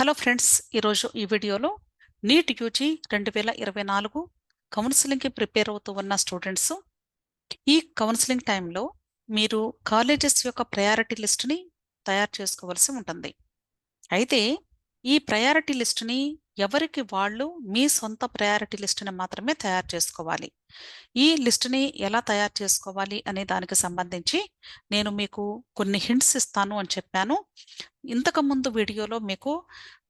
Hello friends, ఈరోజు ఈ వీడియోలో నీట్ యూజీ 2024 కౌన్సిలింగ్కి ప్రిపేర్ అవుతూ ఉన్న స్టూడెంట్స్ ఈ కౌన్సిలింగ్ టైంలో మీరు కాలేజెస్ యొక్క ప్రయారిటీ లిస్టుని తయారు చేసుకోవాల్సి ఉంటుంది. అయితే ఈ ప్రయారిటీ లిస్టుని ఎవరికి వాళ్ళు మీ సొంత ప్రయారిటీ లిస్టుని మాత్రమే తయారు చేసుకోవాలి. ఈ లిస్టుని ఎలా తయారు చేసుకోవాలి అనే దానికి సంబంధించి నేను మీకు కొన్ని హింట్స్ ఇస్తాను అని చెప్పాను. ఇంతకుముందు వీడియోలో మీకు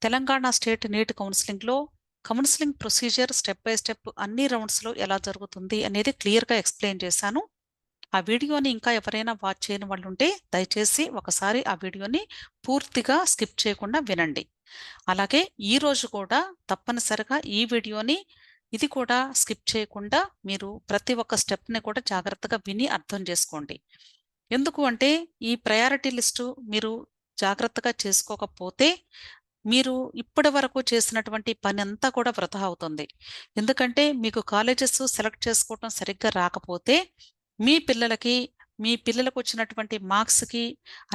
తెలంగాణ స్టేట్ నీట్ కౌన్సిలింగ్లో counselling procedure step by step అన్ని రౌండ్స్లో ఎలా జరుగుతుంది అనేది క్లియర్గా ఎక్స్ప్లెయిన్ చేశాను. ఆ వీడియోని ఇంకా ఎవరైనా వాచ్ చేయని వాళ్ళు ఉంటే దయచేసి ఒకసారి ఆ వీడియోని పూర్తిగా స్కిప్ చేయకుండా వినండి. అలాగే ఈ రోజు కూడా తప్పనిసరిగా ఈ వీడియోని ఇది కూడా స్కిప్ చేయకుండా మీరు ప్రతి ఒక్క స్టెప్ని కూడా జాగ్రత్తగా విని అర్థం చేసుకోండి. ఎందుకు అంటే ఈ ప్రయారిటీ లిస్టు మీరు జాగ్రత్తగా చేసుకోకపోతే మీరు ఇప్పటి వరకు చేసినటువంటి పని అంతా కూడా వృధా అవుతుంది. ఎందుకంటే మీకు కాలేజెస్ సెలెక్ట్ చేసుకోవటం సరిగ్గా రాకపోతే మీ పిల్లలకు వచ్చినటువంటి మార్క్స్‌కి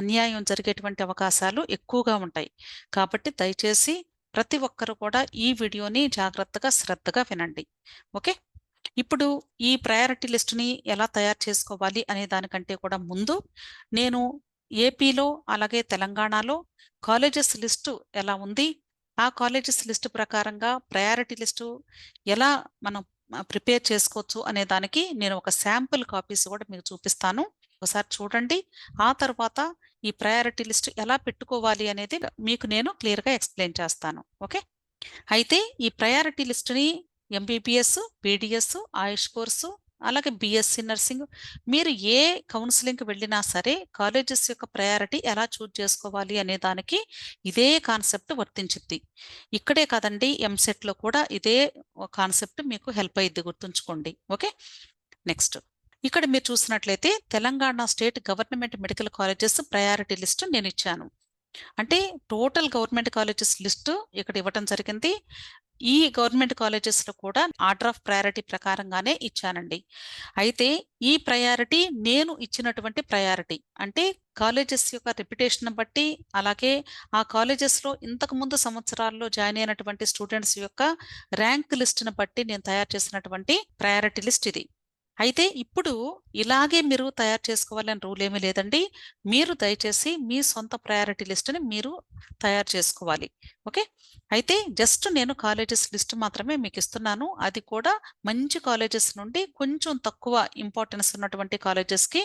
అన్యాయం జరిగేటువంటి అవకాశాలు ఎక్కువగా ఉంటాయి. కాబట్టి దయచేసి ప్రతి ఒక్కరు కూడా ఈ వీడియోని జాగ్రత్తగా, శ్రద్ధగా వినండి. ఓకే. ఇప్పుడు ఈ ప్రయారిటీ లిస్ట్‌ని ఎలా తయారు చేసుకోవాలి అనే దానికంటే కూడా ముందు నేను ఏపీలో అలాగే తెలంగాణలో కాలేజెస్ లిస్టు ఎలా ఉంది? ఆ కాలేజెస్ లిస్ట్ ప్రకారంగా ప్రయారిటీ లిస్టు ఎలా మనం ప్రిపేర్ చేసుకోవచ్చు అనే దానికి నేను ఒక శాంపుల్ కాపీస్ కూడా మీకు చూపిస్తాను. ఒకసారి చూడండి. ఆ తర్వాత ఈ ప్రయారిటీ లిస్ట్ ఎలా పెట్టుకోవాలి అనేది మీకు నేను క్లియర్‌గా ఎక్స్‌ప్లెయిన్ చేస్తాను. ఓకే. అయితే ఈ ప్రయారిటీ లిస్ట్‌ని ఎంబీబీఎస్, బీడీఎస్, ఆయుష్ కోర్సు, అలాగే బీఎస్సీ నర్సింగ్ మీరు ఏ కౌన్సిలింగ్‌కి వెళ్ళినా సరే కాలేజెస్ యొక్క ప్రయారిటీ ఎలా చూజ్ చేసుకోవాలి అనే దానికి ఇదే కాన్సెప్ట్ వర్తించిద్ది. ఇక్కడే కాదండి, ఎంసెట్‌లో కూడా ఇదే కాన్సెప్ట్ మీకు హెల్ప్ అయ్యిద్ది, గుర్తుంచుకోండి. ఓకే. నెక్స్ట్ ఇక్కడ మీరు చూసినట్లయితే Telangana state government medical colleges priority list నేను ఇచ్చాను. అంటే టోటల్ గవర్నమెంట్ కాలేజెస్ లిస్టు ఇక్కడ ఇవ్వటం జరిగింది. ఈ గవర్నమెంట్ కాలేజెస్‌లో కూడా ఆర్డర్ ఆఫ్ ప్రయారిటీ ప్రకారంగానే ఇచ్చానండి. అయితే ఈ ప్రయారిటీ నేను ఇచ్చినటువంటి ప్రయారిటీ. అంటే కాలేజెస్ యొక్క రెప్యుటేషన్‌ని బట్టి, అలాగే ఆ కాలేజెస్‌లో ఇంతకుముందు సంవత్సరాల్లో జాయిన్ అయినటువంటి స్టూడెంట్స్ యొక్క ర్యాంక్ లిస్ట్‌ని బట్టి నేను తయారు చేసినటువంటి ప్రయారిటీ లిస్ట్ ఇది. అయితే ఇప్పుడు ఇలాగే మీరు తయారు చేసుకోవాలని రూల్ ఏమీ లేదండి. మీరు దయచేసి మీ సొంత ప్రయారిటీ లిస్ట్‌ని మీరు తయారు చేసుకోవాలి. ఓకే. అయితే జస్ట్ నేను కాలేజెస్ లిస్ట్ మాత్రమే మీకిస్తున్నాను. అది కూడా మంచి కాలేజెస్ నుండి కొంచెం తక్కువ ఇంపార్టెన్స్ ఉన్నటువంటి కాలేజెస్‌కి,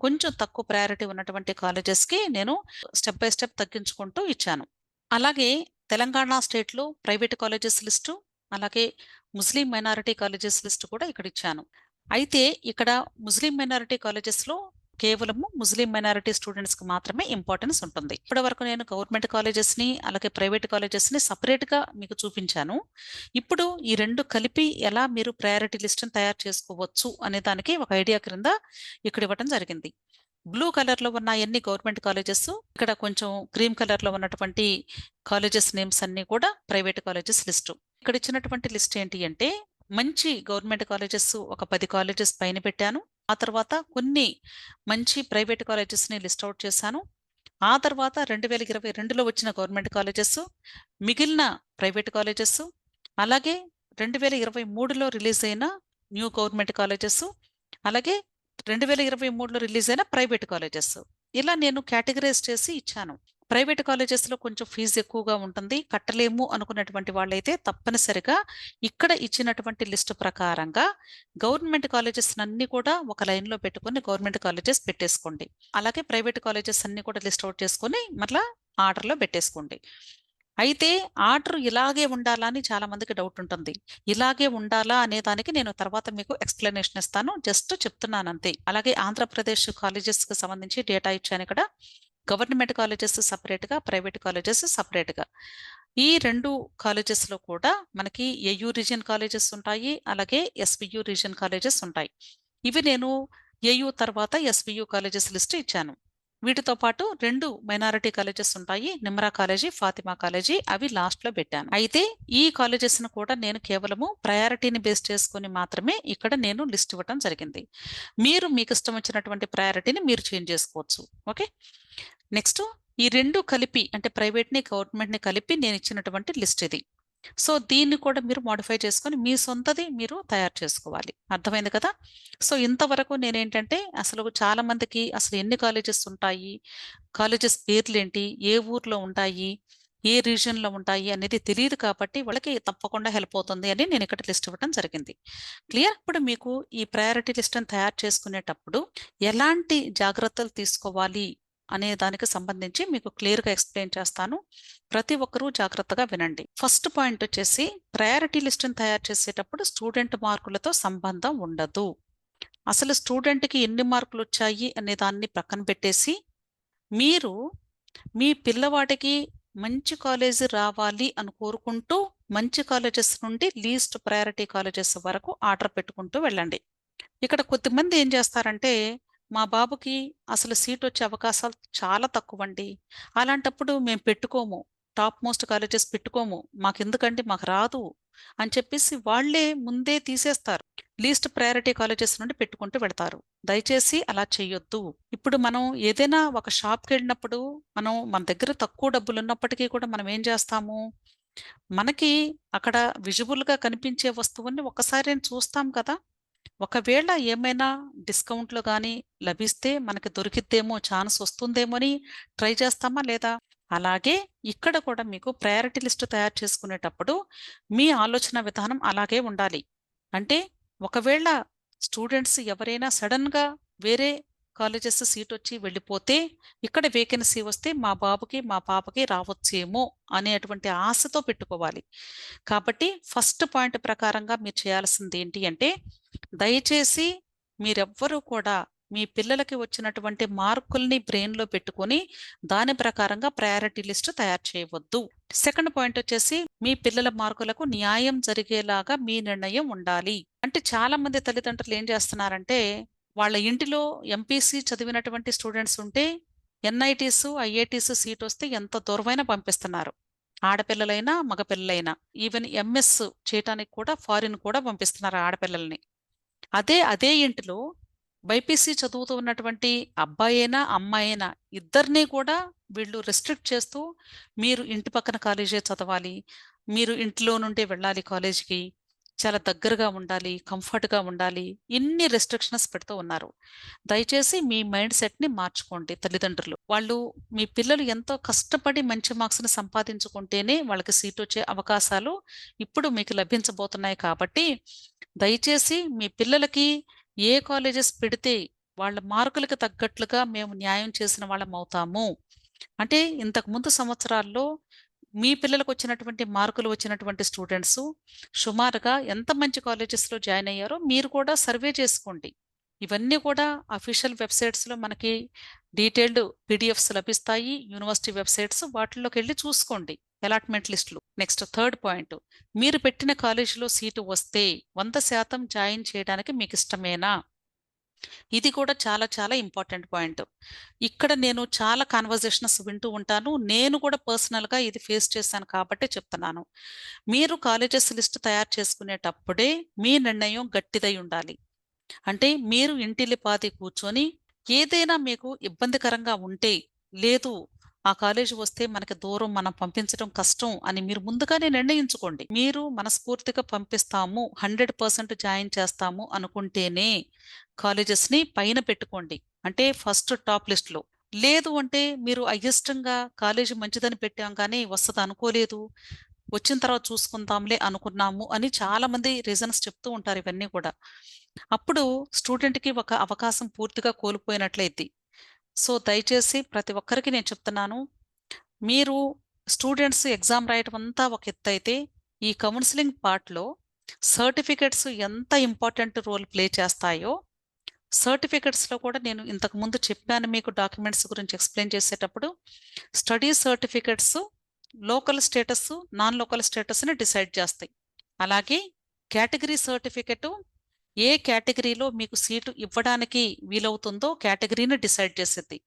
కొంచెం తక్కువ ప్రయారిటీ ఉన్నటువంటి కాలేజెస్‌కి నేను స్టెప్ బై స్టెప్ తగ్గించుకుంటూ ఇచ్చాను. అలాగే తెలంగాణ స్టేట్‌లో ప్రైవేట్ కాలేజెస్ లిస్టు, అలాగే ముస్లిం మైనారిటీ కాలేజెస్ లిస్ట్ కూడా ఇక్కడ ఇచ్చాను. అయితే ఇక్కడ ముస్లిం మైనారిటీ కాలేజెస్‌లో కేవలము ముస్లిం మైనారిటీ స్టూడెంట్స్‌కి మాత్రమే ఇంపార్టెన్స్ ఉంటుంది. ఇప్పటివరకు నేను గవర్నమెంట్ కాలేజెస్‌ని, అలాగే ప్రైవేట్ కాలేజెస్‌ని సెపరేట్‌గా మీకు చూపించాను. ఇప్పుడు ఈ 2 కలిపి ఎలా మీరు ప్రయారిటీ లిస్ట్‌ని తయారు చేసుకోవచ్చు అనే దానికి ఒక ఐడియా క్రింద ఇక్కడ ఇవ్వటం జరిగింది. బ్లూ కలర్‌లో ఉన్న అన్ని గవర్నమెంట్ కాలేజెస్, ఇక్కడ కొంచెం క్రీమ్ కలర్‌లో ఉన్నటువంటి కాలేజెస్ నేమ్స్ అన్నీ కూడా ప్రైవేట్ కాలేజెస్ లిస్టు. ఇక్కడ ఇచ్చినటువంటి లిస్ట్ ఏంటి అంటే మంచి గవర్నమెంట్ కాలేజెస్ ఒక 10 కాలేజెస్ పైన పెట్టాను. ఆ తర్వాత కొన్ని మంచి ప్రైవేట్ కాలేజెస్‌ని లిస్ట్ ఔట్ చేశాను. ఆ తర్వాత 2022లో వచ్చిన గవర్నమెంట్ కాలేజెస్, మిగిలిన ప్రైవేట్ కాలేజెస్, అలాగే 2023లో రిలీజ్ అయిన న్యూ గవర్నమెంట్ కాలేజెస్, అలాగే 2023లో రిలీజ్ అయిన ప్రైవేట్ కాలేజెస్. ఇలా నేను కేటగరైజ్ చేసి ఇచ్చాను. ప్రైవేట్ కాలేజెస్‌లో కొంచెం ఫీజు ఎక్కువగా ఉంటుంది. కట్టలేము అనుకున్నటువంటి వాళ్ళైతే తప్పనిసరిగా ఇక్కడ ఇచ్చినటువంటి లిస్ట్ ప్రకారంగా గవర్నమెంట్ కాలేజెస్‌నన్నీ కూడా ఒక లైన్‌లో పెట్టుకొని గవర్నమెంట్ కాలేజెస్ పెట్టేసుకోండి. అలాగే ప్రైవేట్ కాలేజెస్ అన్నీ కూడా లిస్ట్ ఔట్ చేసుకొని మరలా ఆర్డర్‌లో పెట్టేసుకోండి. అయితే ఆర్డర్ ఇలాగే ఉండాలా అని చాలా మందికి డౌట్ ఉంటుంది. ఇలాగే ఉండాలా అనే దానికి నేను తర్వాత మీకు ఎక్స్‌ప్లనేషన్ ఇస్తాను. జస్ట్ చెప్తున్నానంతే. అలాగే ఆంధ్రప్రదేశ్ కాలేజెస్‌కి సంబంధించి డేటా ఇచ్చాను ఇక్కడ. గవర్నమెంట్ కాలేజెస్ సెపరేట్‌గా, ప్రైవేట్ కాలేజెస్ సెపరేట్‌గా. ఈ 2 కాలేజెస్‌లో కూడా మనకి ఏయూ రీజియన్ కాలేజెస్ ఉంటాయి. అలాగే ఎస్‌వియు రీజియన్ కాలేజెస్ ఉంటాయి. ఇవి నేను ఏయూ తర్వాత ఎస్‌వియు కాలేజెస్ లిస్ట్ ఇచ్చాను. వీటితో పాటు 2 మైనారిటీ కాలేజెస్ ఉంటాయి. నిమ్రా కాలేజీ, ఫాతిమా కాలేజీ, అవి లాస్ట్‌లో పెట్టాను. అయితే ఈ కాలేజెస్‌ని కూడా నేను కేవలము ప్రయారిటీని బేస్ చేసుకొని మాత్రమే ఇక్కడ నేను లిస్ట్ ఇవ్వటం జరిగింది. మీరు మీకిష్టం వచ్చినటువంటి ప్రయారిటీని మీరు చేంజ్ చేసుకోవచ్చు. ఓకే. నెక్స్ట్ ఈ 2 కలిపి అంటే ప్రైవేట్‌ని, గవర్నమెంట్‌ని కలిపి నేనిచ్చినటువంటి లిస్ట్ ఇది. సో, దీన్ని కూడా మీరు మోడిఫై చేసుకొని మీ సొంతది మీరు తయారు చేసుకోవాలి. అర్థమైంది కదా! సో, ఇంతవరకు నేనేంటంటే అసలు చాలా మందికి అసలు ఎన్ని కాలేజెస్ ఉంటాయి? కాలేజెస్ పేర్లేంటి? ఏ ఊర్లో ఉంటాయి? ఏ రీజియన్‌లో ఉంటాయి? అనేది తెలీదు కాబట్టి వాళ్ళకి తప్పకుండా హెల్ప్ అవుతుంది అని నేనిక్కడ లిస్ట్ ఇవ్వడం జరిగింది. క్లియర్? ఇప్పుడు మీకు ఈ ప్రయారిటీ లిస్ట్‌ని తయారు చేసుకునేటప్పుడు ఎలాంటి జాగ్రత్తలు తీసుకోవాలి అనే దానికి సంబంధించి మీకు క్లియర్‌గా ఎక్స్‌ప్లెయిన్ చేస్తాను. ప్రతి ఒక్కరూ జాగ్రత్తగా వినండి. ఫస్ట్ పాయింట్ వచ్చేసి ప్రయారిటీ లిస్ట్‌ని తయారు చేసేటప్పుడు స్టూడెంట్ మార్కులతో సంబంధం ఉండదు. అసలు స్టూడెంట్‌కి ఎన్ని మార్కులొచ్చాయి అనే దాన్ని పక్కన పెట్టేసి, మీరు మీ పిల్లవాడికి మంచి కాలేజీ రావాలి అని కోరుకుంటూ, మంచి కాలేజెస్ నుండి లీస్ట్ ప్రయారిటీ కాలేజెస్ వరకు ఆర్డర్ పెట్టుకుంటూ వెళ్ళండి. ఇక్కడ కొద్దిమంది ఏం చేస్తారంటే, మా బాబుకి అసలు సీటొచ్చే అవకాశాలు చాలా తక్కువండి. అలాంటప్పుడు మేము పెట్టుకోము. టాప్ మోస్ట్ కాలేజెస్ పెట్టుకోము. మాకెందుకండి మాకు రాదు అని చెప్పేసి వాళ్ళే ముందే తీసేస్తారు. లీస్ట్ ప్రయారిటీ కాలేజెస్ నుండి పెట్టుకుంటూ వెళ్తారు. దయచేసి అలా చేయొద్దు. ఇప్పుడు మనం ఏదైనా ఒక షాప్‌కెళ్ళినప్పుడు మన దగ్గర తక్కువ డబ్బులున్నప్పటికీ కూడా మనం ఏం చేస్తాము? మనకి అక్కడ విజిబుల్‌గా కనిపించే వస్తువుని ఒక్కసారి చూస్తాం కదా! ఒకవేళ ఏమైనా డిస్కౌంట్‌లు గాని లభిస్తే మనకి దొరికిద్దేమో, ఛాన్స్ వస్తుందేమో అని ట్రై చేస్తామా లేదా? అలాగే ఇక్కడ కూడా మీకు ప్రయారిటీ లిస్ట్ తయారు చేసుకునేటప్పుడు మీ ఆలోచన విధానం అలాగే ఉండాలి. అంటే ఒకవేళ స్టూడెంట్స్ ఎవరైనా సడెన్‌గా వేరే కాలేజెస్ సీటొచ్చి వెళ్ళిపోతే, ఇక్కడ వేకెన్సీ వస్తే మా బాబుకి, మా పాపకి రావచ్చేమో అనేటువంటి ఆశతో పెట్టుకోవాలి. కాబట్టి ఫస్ట్ పాయింట్ ప్రకారంగా మీరు చేయాల్సిందేంటి అంటే, దయచేసి మీరెవ్వరూ కూడా మీ పిల్లలకి వచ్చినటువంటి మార్కుల్ని బ్రెయిన్‌లో పెట్టుకొని, దాని ప్రకారంగా ప్రయారిటీ లిస్ట్ తయారు చేయవద్దు. సెకండ్ పాయింట్ వచ్చేసి, మీ పిల్లల మార్కులకు న్యాయం జరిగేలాగా మీ నిర్ణయం ఉండాలి. అంటే చాలామంది తల్లిదండ్రులు ఏం చేస్తున్నారంటే, వాళ్ళ ఇంటిలో ఎంపీసీ చదివినటువంటి స్టూడెంట్స్ ఉంటే, ఎన్‌ఐటీస్, ఐఐటీస్ సీటొస్తే ఎంత దూరమైనా పంపిస్తున్నారు. ఆడపిల్లలైనా, మగపిల్లలైనా. ఈవెన్ ఎంఎస్ చేయటానికి కూడా ఫారిన్ కూడా పంపిస్తున్నారు ఆడపిల్లల్ని. అదే ఇంటిలో బైపీసీ చదువుతూ ఉన్నటువంటి అబ్బాయైనా, అమ్మాయైనా ఇద్దరిని కూడా వీళ్ళు రెస్ట్రిక్ట్ చేస్తూ, మీరు ఇంటి పక్కన కాలేజే చదవాలి. మీరు ఇంట్లో నుండే వెళ్ళాలి కాలేజీకి. చాలా దగ్గరగా ఉండాలి. కంఫర్ట్‌గా ఉండాలి. ఇన్ని రెస్ట్రిక్షన్స్ పెడుతూ ఉన్నారు. దయచేసి మీ మైండ్ సెట్‌ని మార్చుకోండి తల్లిదండ్రులు. మీ పిల్లలు ఎంతో కష్టపడి మంచి మార్క్స్‌ని సంపాదించుకుంటేనే వాళ్ళకి సీటొచ్చే అవకాశాలు ఇప్పుడు మీకు లభించబోతున్నాయి కాబట్టి, దయచేసి మీ పిల్లలకి ఏ కాలేజెస్ పెడితే వాళ్ళ మార్కులకు తగ్గట్లుగా మేము న్యాయం చేసిన వాళ్ళమవుతాము. అంటే ఇంతకుముందు సంవత్సరాల్లో మీ పిల్లలకొచ్చినటువంటి మార్కులు వచ్చినటువంటి స్టూడెంట్సు సుమారుగా ఎంత మంచి కాలేజెస్‌లో జాయిన్ అయ్యారో మీరు కూడా సర్వే చేసుకోండి. ఇవన్నీ కూడా అఫీషియల్ వెబ్‌సైట్స్‌లో మనకి డీటెయిల్డ్ పీడీఎఫ్స్ లభిస్తాయి. యూనివర్సిటీ వెబ్‌సైట్స్ వాటిల్లోకెళ్ళి చూసుకోండి. అలాట్‌మెంట్ లిస్ట్‌లు. Next third point. మీరు పెట్టిన కాలేజీలో సీటు వస్తే 100% జాయిన్ చేయడానికి మీకిష్టమేనా? ఇది కూడా చాలా చాలా ఇంపార్టెంట్ పాయింట్. ఇక్కడ నేను చాలా కన్వర్జేషన్స్ వింటూ ఉంటాను. నేను కూడా పర్సనల్‌గా ఇది ఫేస్ చేశాను కాబట్టే చెప్తున్నాను. మీరు కాలేజెస్ లిస్ట్ తయారు చేసుకునేటప్పుడే మీ నిర్ణయం గట్టిదై ఉండాలి. అంటే మీరు ఇంటిల్లిపాది కూర్చొని ఏదైనా మీకు ఇబ్బందికరంగా ఉంటే, లేదు ఆ కాలేజీ వస్తే మనకి దూరం మనం పంపించడం కష్టం అని మీరు ముందుగానే నిర్ణయించుకోండి. మీరు మనస్ఫూర్తిగా పంపిస్తాము, 100% జాయిన్ చేస్తాము అనుకుంటేనే కాలేజెస్‌ని పైన పెట్టుకోండి. అంటే ఫస్ట్ టాప్ లిస్ట్‌లో. లేదు అంటే మీరు అయిష్టంగా కాలేజీ మంచిదని పెట్టాం కానీ వస్తదనుకోలేదు. వచ్చిన తర్వాత చూసుకుందాంలే అనుకున్నాము అని చాలామంది రీజన్స్ చెప్తూ ఉంటారు ఇవన్నీ కూడా. అప్పుడు స్టూడెంట్‌కి ఒక అవకాశం పూర్తిగా కోల్పోయినట్లయిద్ది. సో, దయచేసి ప్రతి ఒక్కరికి నేను చెప్తున్నాను. మీరు స్టూడెంట్స్ ఎగ్జామ్ రాయటం అంతా ఒక ఎత్తైతే, ఈ కౌన్సెలింగ్ పార్ట్‌లో సర్టిఫికేట్స్ ఎంత ఇంపార్టెంట్ రోల్ ప్లే చేస్తాయో, సర్టిఫికేట్స్‌లో కూడా నేను ఇంతకుముందు చెప్పాను మీకు డాక్యుమెంట్స్ గురించి ఎక్స్‌ప్లెయిన్ చేసేటప్పుడు. Study certificates local status, non local స్టేటస్‌ని డిసైడ్ చేస్తాయి. అలాగే కేటగిరీ సర్టిఫికేటు ఏ కేటగిరీలో మీకు సీటు ఇవ్వడానికి వీలవుతుందో కేటగిరీని డిసైడ్ చేసిద్ది.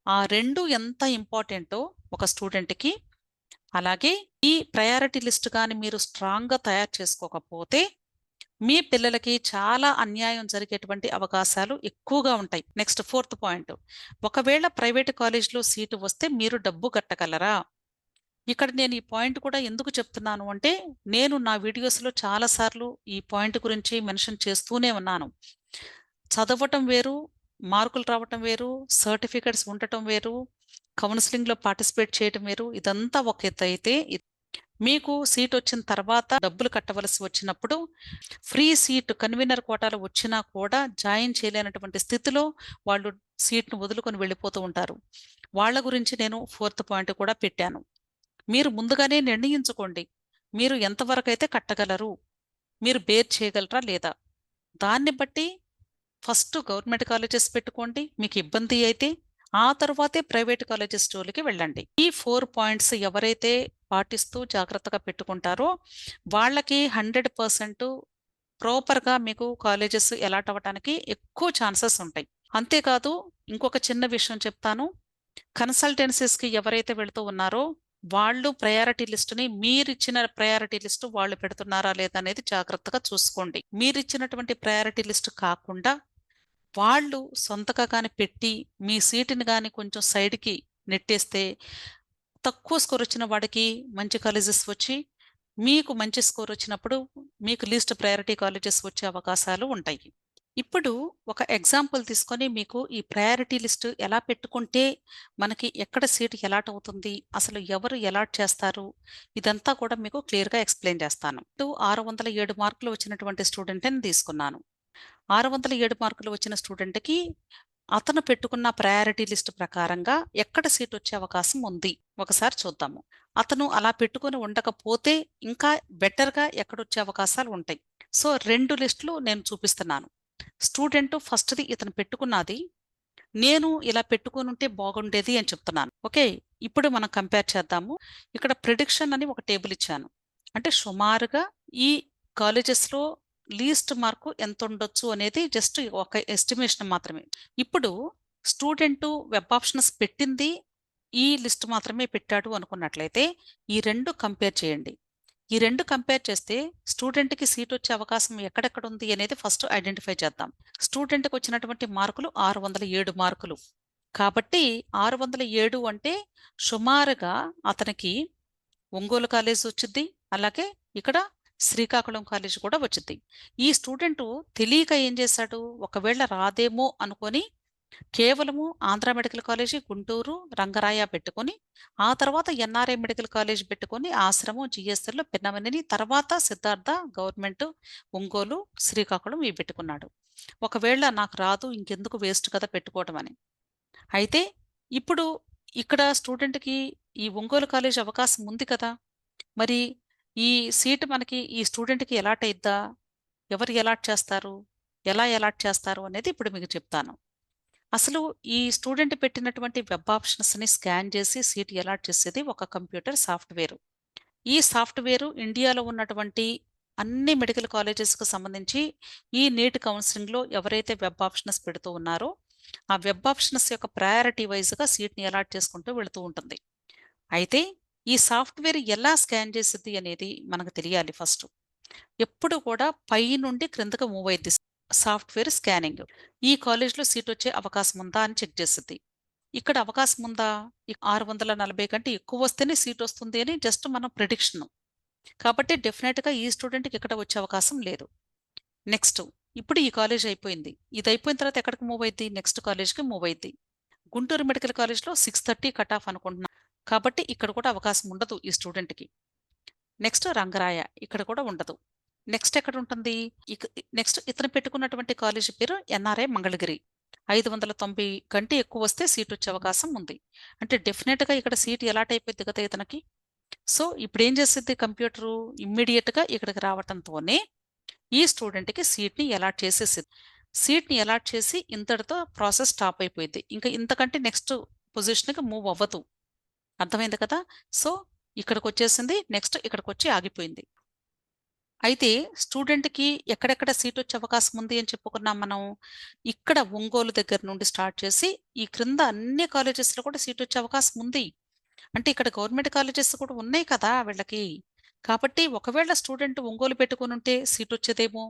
ఆ 2 ఎంత ఇంపార్టెంటో ఒక స్టూడెంట్‌కి, అలాగే ఈ ప్రయారిటీ లిస్ట్ గాని మీరు స్ట్రాంగ్‌గా తయారు చేసుకోకపోతే, మీ పిల్లలకి చాలా అన్యాయం జరిగేటువంటి అవకాశాలు ఎక్కువగా ఉంటాయి. Next fourth point. ఒకవేళ ప్రైవేట్ కాలేజ్‌లో సీటు వస్తే మీరు డబ్బు కట్టగలరా? ఇక్కడ నేను ఈ పాయింట్ కూడా ఎందుకు చెప్తున్నాను అంటే, నేను నా వీడియోస్‌లో చాలా సార్లు ఈ పాయింట్ గురించి మెన్షన్ చేస్తూనే ఉన్నాను. చదవటం వేరు, మార్కులు రావటం వేరు, సర్టిఫికేట్స్ ఉండటం వేరు, కౌన్సెలింగ్‌లో పార్టిసిపేట్ చేయటం వేరు. ఇదంతా ఒక ఎత్తయితే, మీకు సీటొచ్చిన తర్వాత డబ్బులు కట్టవలసి వచ్చినప్పుడు, ఫ్రీ సీట్ కన్వీనర్ కోటాలో వచ్చినా కూడా జాయిన్ చేయలేనటువంటి స్థితిలో వాళ్ళు సీట్‌ని వదులుకొని వెళ్ళిపోతూ ఉంటారు. వాళ్ళ గురించి నేను ఫోర్త్ పాయింట్ కూడా పెట్టాను. మీరు ముందుగానే నిర్ణయించుకోండి. మీరు ఎంతవరకైతే కట్టగలరు? మీరు బేర్ చేయగలరా లేదా? దాన్ని బట్టి ఫస్ట్ గవర్నమెంట్ కాలేజెస్ పెట్టుకోండి. మీకు ఇబ్బంది అయితే, ఆ తరువాతే ప్రైవేట్ కాలేజెస్ జోలికి వెళ్ళండి. ఈ 4 పాయింట్స్ ఎవరైతే పాటిస్తూ జాగ్రత్తగా పెట్టుకుంటారో, వాళ్ళకి 100% ప్రాపర్‌గా మీకు కాలేజెస్ అలాట్ అవ్వటానికి ఎక్కువ ఛాన్సెస్ ఉంటాయి. అంతేకాదు ఇంకొక చిన్న విషయం చెప్తాను. కన్సల్టెన్సీస్‌కి ఎవరైతే వెళ్తూ ఉన్నారో, వాళ్ళు ప్రయారిటీ లిస్ట్‌ని మీరిచ్చిన ప్రయారిటీ లిస్ట్ వాళ్ళు పెడుతున్నారా లేదా అనేది జాగ్రత్తగా చూసుకోండి. మీరిచ్చినటువంటి ప్రయారిటీ లిస్ట్ కాకుండా వాళ్ళు సొంతగా గాని పెట్టి, మీ సీటుని గాని కొంచెం సైడ్‌కి నెట్టేస్తే, తక్కువ స్కోరొచ్చిన వాడికి మంచి కాలేజెస్ వచ్చి, మీకు మంచి స్కోరొచ్చినప్పుడు మీకు లీస్ట్ ప్రయారిటీ కాలేజెస్ వచ్చే అవకాశాలు ఉంటాయి. ఇప్పుడు ఒక ఎగ్జాంపుల్ తీసుకొని మీకు ఈ ప్రయారిటీ లిస్ట్ ఎలా పెట్టుకుంటే, మనకి ఎక్కడ సీట్ అలాట్ అవుతుంది, అసలు ఎవరు అలాట్ చేస్తారు, ఇదంతా కూడా మీకు క్లియర్‌గా ఎక్స్‌ప్లెయిన్ చేస్తాను. 607 మార్కులు వచ్చినటువంటి స్టూడెంట్‌ని తీసుకున్నాను. 607 మార్కులు వచ్చిన స్టూడెంట్‌కి అతను పెట్టుకున్న ప్రయారిటీ లిస్ట్ ప్రకారంగా ఎక్కడ సీటొచ్చే అవకాశం ఉంది. ఒకసారి చూద్దాము. అతను అలా పెట్టుకొని ఉండకపోతే ఇంకా బెటర్‌గా ఎక్కడొచ్చే అవకాశాలు ఉంటాయి. సో, 2 లిస్టులు నేను చూపిస్తున్నాను. స్టూడెంట్ ఫస్ట్‌ది ఇతను పెట్టుకున్నది, నేను ఇలా పెట్టుకొనుంటే బాగుండేది అని చెప్తున్నాను. ఓకే. ఇప్పుడు మనం కంపేర్ చేద్దాము. ఇక్కడ ప్రిడిక్షన్ అని ఒక టేబుల్ ఇచ్చాను. అంటే సుమారుగా ఈ కాలేజెస్‌లో లీస్ట్ మార్కు ఎంతుండొచ్చు అనేది జస్ట్ ఒక ఎస్టిమేషన్ మాత్రమే. ఇప్పుడు స్టూడెంటు వెబ్ ఆప్షన్స్ పెట్టింది ఈ లిస్ట్ మాత్రమే పెట్టాడు అనుకున్నట్లయితే, ఈ 2 కంపేర్ చేయండి. ఈ 2 కంపేర్ చేస్తే స్టూడెంట్‌కి సీటొచ్చే అవకాశం ఎక్కడెక్కడుంది అనేది ఫస్ట్ ఐడెంటిఫై చేద్దాం. స్టూడెంట్‌కి వచ్చినటువంటి మార్కులు 607 మార్కులు. కాబట్టి 607 అంటే సుమారుగా అతనికి ఒంగోలు కాలేజ్ వచ్చిద్ది. అలాగే ఇక్కడ శ్రీకాకుళం కాలేజ్ కూడా వచ్చిద్ది. ఈ స్టూడెంటు తెలియక ఏం చేశాడు, ఒకవేళ రాదేమో అనుకోని కేవలము ఆంధ్ర మెడికల్ కాలేజి, గుంటూరు, రంగరాయ పెట్టుకొని, ఆ తర్వాత ఎన్ఆర్ఐ మెడికల్ కాలేజ్ పెట్టుకొని, ఆశ్రమం, జీఎస్ఎల్, పిన్నమనేని, తర్వాత సిద్ధార్థ, గవర్నమెంట్, ఒంగోలు, శ్రీకాకుళం ఇవి పెట్టుకున్నాడు. ఒకవేళ నాకు రాదు ఇంకెందుకు వేస్ట్ కదా పెట్టుకోవటం అని. అయితే ఇప్పుడు ఇక్కడ స్టూడెంట్‌కి ఈ ఒంగోలు కాలేజ్ అవకాశం ఉంది కదా! మరి ఈ సీట్ మనకి ఈ స్టూడెంట్‌కి అలాట్ అయిద్దా? ఎవరు అలాట్ చేస్తారు? ఎలా అలాట్ చేస్తారు అనేది ఇప్పుడు మీకు చెప్తాను. అసలు ఈ స్టూడెంట్ పెట్టినటువంటి వెబ్ ఆప్షన్స్‌ని స్కాన్ చేసి సీట్ అలాట్ చేసేది ఒక కంప్యూటర్ సాఫ్ట్‌వేరు. ఈ సాఫ్ట్‌వేరు ఇండియాలో ఉన్నటువంటి అన్ని మెడికల్ కాలేజెస్‌కి సంబంధించి ఈ నీట్ కౌన్సెలింగ్‌లో ఎవరైతే వెబ్ ఆప్షన్స్ పెడుతూ ఉన్నారో, ఆ వెబ్ ఆప్షన్స్ యొక్క ప్రయారిటీ వైస్‌గా సీట్‌ని అలాట్ చేసుకుంటూ వెళుతూ ఉంటుంది. అయితే ఈ సాఫ్ట్‌వేర్ ఎలా స్కాన్ చేసిద్ది అనేది మనకు తెలియాలి ఫస్టు. ఎప్పుడు కూడా పై నుండి క్రిందకి మూవ్ అయిద్ది సాఫ్ట్‌వేర్ స్కానింగ్. ఈ కాలేజ్‌లో సీటొచ్చే అవకాశం ఉందా అని చెక్ చేసిద్ది. ఇక్కడ అవకాశం ఉందా? 640 కంటే ఎక్కువొస్తేనే సీటొస్తుంది అని జస్ట్ మన ప్రిడిక్షను. కాబట్టి డెఫినెట్‌గా ఈ స్టూడెంట్‌కి ఇక్కడ వచ్చే అవకాశం లేదు. నెక్స్ట్ ఇప్పుడు ఈ కాలేజ్ అయిపోయింది. ఇది అయిపోయిన తర్వాత ఎక్కడికి మూవ్ అయిద్ది? నెక్స్ట్ కాలేజ్‌కి మూవ్ అయిద్ది. గుంటూరు మెడికల్ కాలేజ్‌లో 630 కట్ ఆఫ్ అనుకుంటున్నా. కాబట్టి ఇక్కడ కూడా అవకాశం ఉండదు ఈ స్టూడెంట్‌కి. నెక్స్ట్ రంగరాయ ఇక్కడ కూడా ఉండదు. నెక్స్ట్ ఎక్కడుంటుంది? ఇక నెక్స్ట్ ఇతను పెట్టుకున్నటువంటి కాలేజీ పేరు ఎన్ఆర్ఐ మంగళగిరి. 590 కంటే ఎక్కువొస్తే సీటొచ్చే అవకాశం ఉంది. అంటే డెఫినిట్‌గా ఇక్కడ సీట్ అలాట్ అయిపోద్ది కదా ఇతనికి. సో, ఇప్పుడేం చేసిద్ది కంప్యూటరు ఇమ్మీడియేట్‌గా ఇక్కడికి రావటంతోనే ఈ స్టూడెంట్‌కి సీట్‌ని అలాట్ చేసేసిద్ది. సీట్‌ని అలాట్ చేసి ఇంతటితో ప్రాసెస్ స్టాప్ అయిపోయిద్ది. ఇంక ఇంతకంటే నెక్స్ట్ పొజిషన్‌కి మూవ్ అవ్వదు. అర్థమైంది కదా! సో, ఇక్కడికొచ్చేసింది. నెక్స్ట్ ఇక్కడికొచ్చి ఆగిపోయింది. అయితే స్టూడెంట్‌కి ఎక్కడెక్కడ సీటొచ్చే అవకాశం ఉంది అని చెప్పుకున్నాం మనం. ఇక్కడ ఒంగోలు దగ్గర నుండి స్టార్ట్ చేసి, ఈ క్రింద అన్ని కాలేజెస్‌లో కూడా సీటొచ్చే అవకాశం ఉంది. అంటే ఇక్కడ గవర్నమెంట్ కాలేజెస్ కూడా ఉన్నాయి కదా వీళ్ళకి. కాబట్టి ఒకవేళ స్టూడెంట్ ఒంగోలు పెట్టుకొనుంటే సీటొచ్చేదేమో.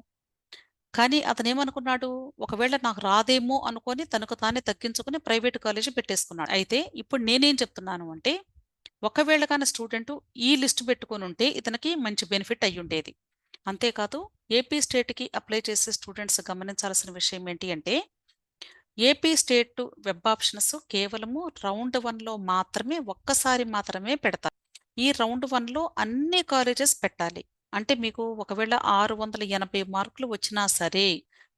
కానీ అతనేమనుకున్నాడు, ఒకవేళ నాకు రాదేమో అనుకోని తనకు తానే తగ్గించుకొని ప్రైవేట్ కాలేజీ పెట్టేసుకున్నాడు. అయితే ఇప్పుడు నేనేం చెప్తున్నాను అంటే, ఒకవేళ గాని స్టూడెంటు ఈ లిస్ట్ పెట్టుకొనుంటే ఇతనికి మంచి బెనిఫిట్ అయ్యుండేది. అంతేకాదు ఏపీ స్టేట్‌కి అప్లై చేసే స్టూడెంట్స్ గమనించాల్సిన విషయం ఏంటి అంటే, ఏపీ స్టేట్ వెబ్ ఆప్షన్స్ కేవలము రౌండ్ 1లో మాత్రమే ఒక్కసారి మాత్రమే పెడతారు. ఈ రౌండ్ 1లో అన్ని కాలేజెస్ పెట్టాలి. అంటే మీకు ఒకవేళ 680 మార్కులు వచ్చినా సరే,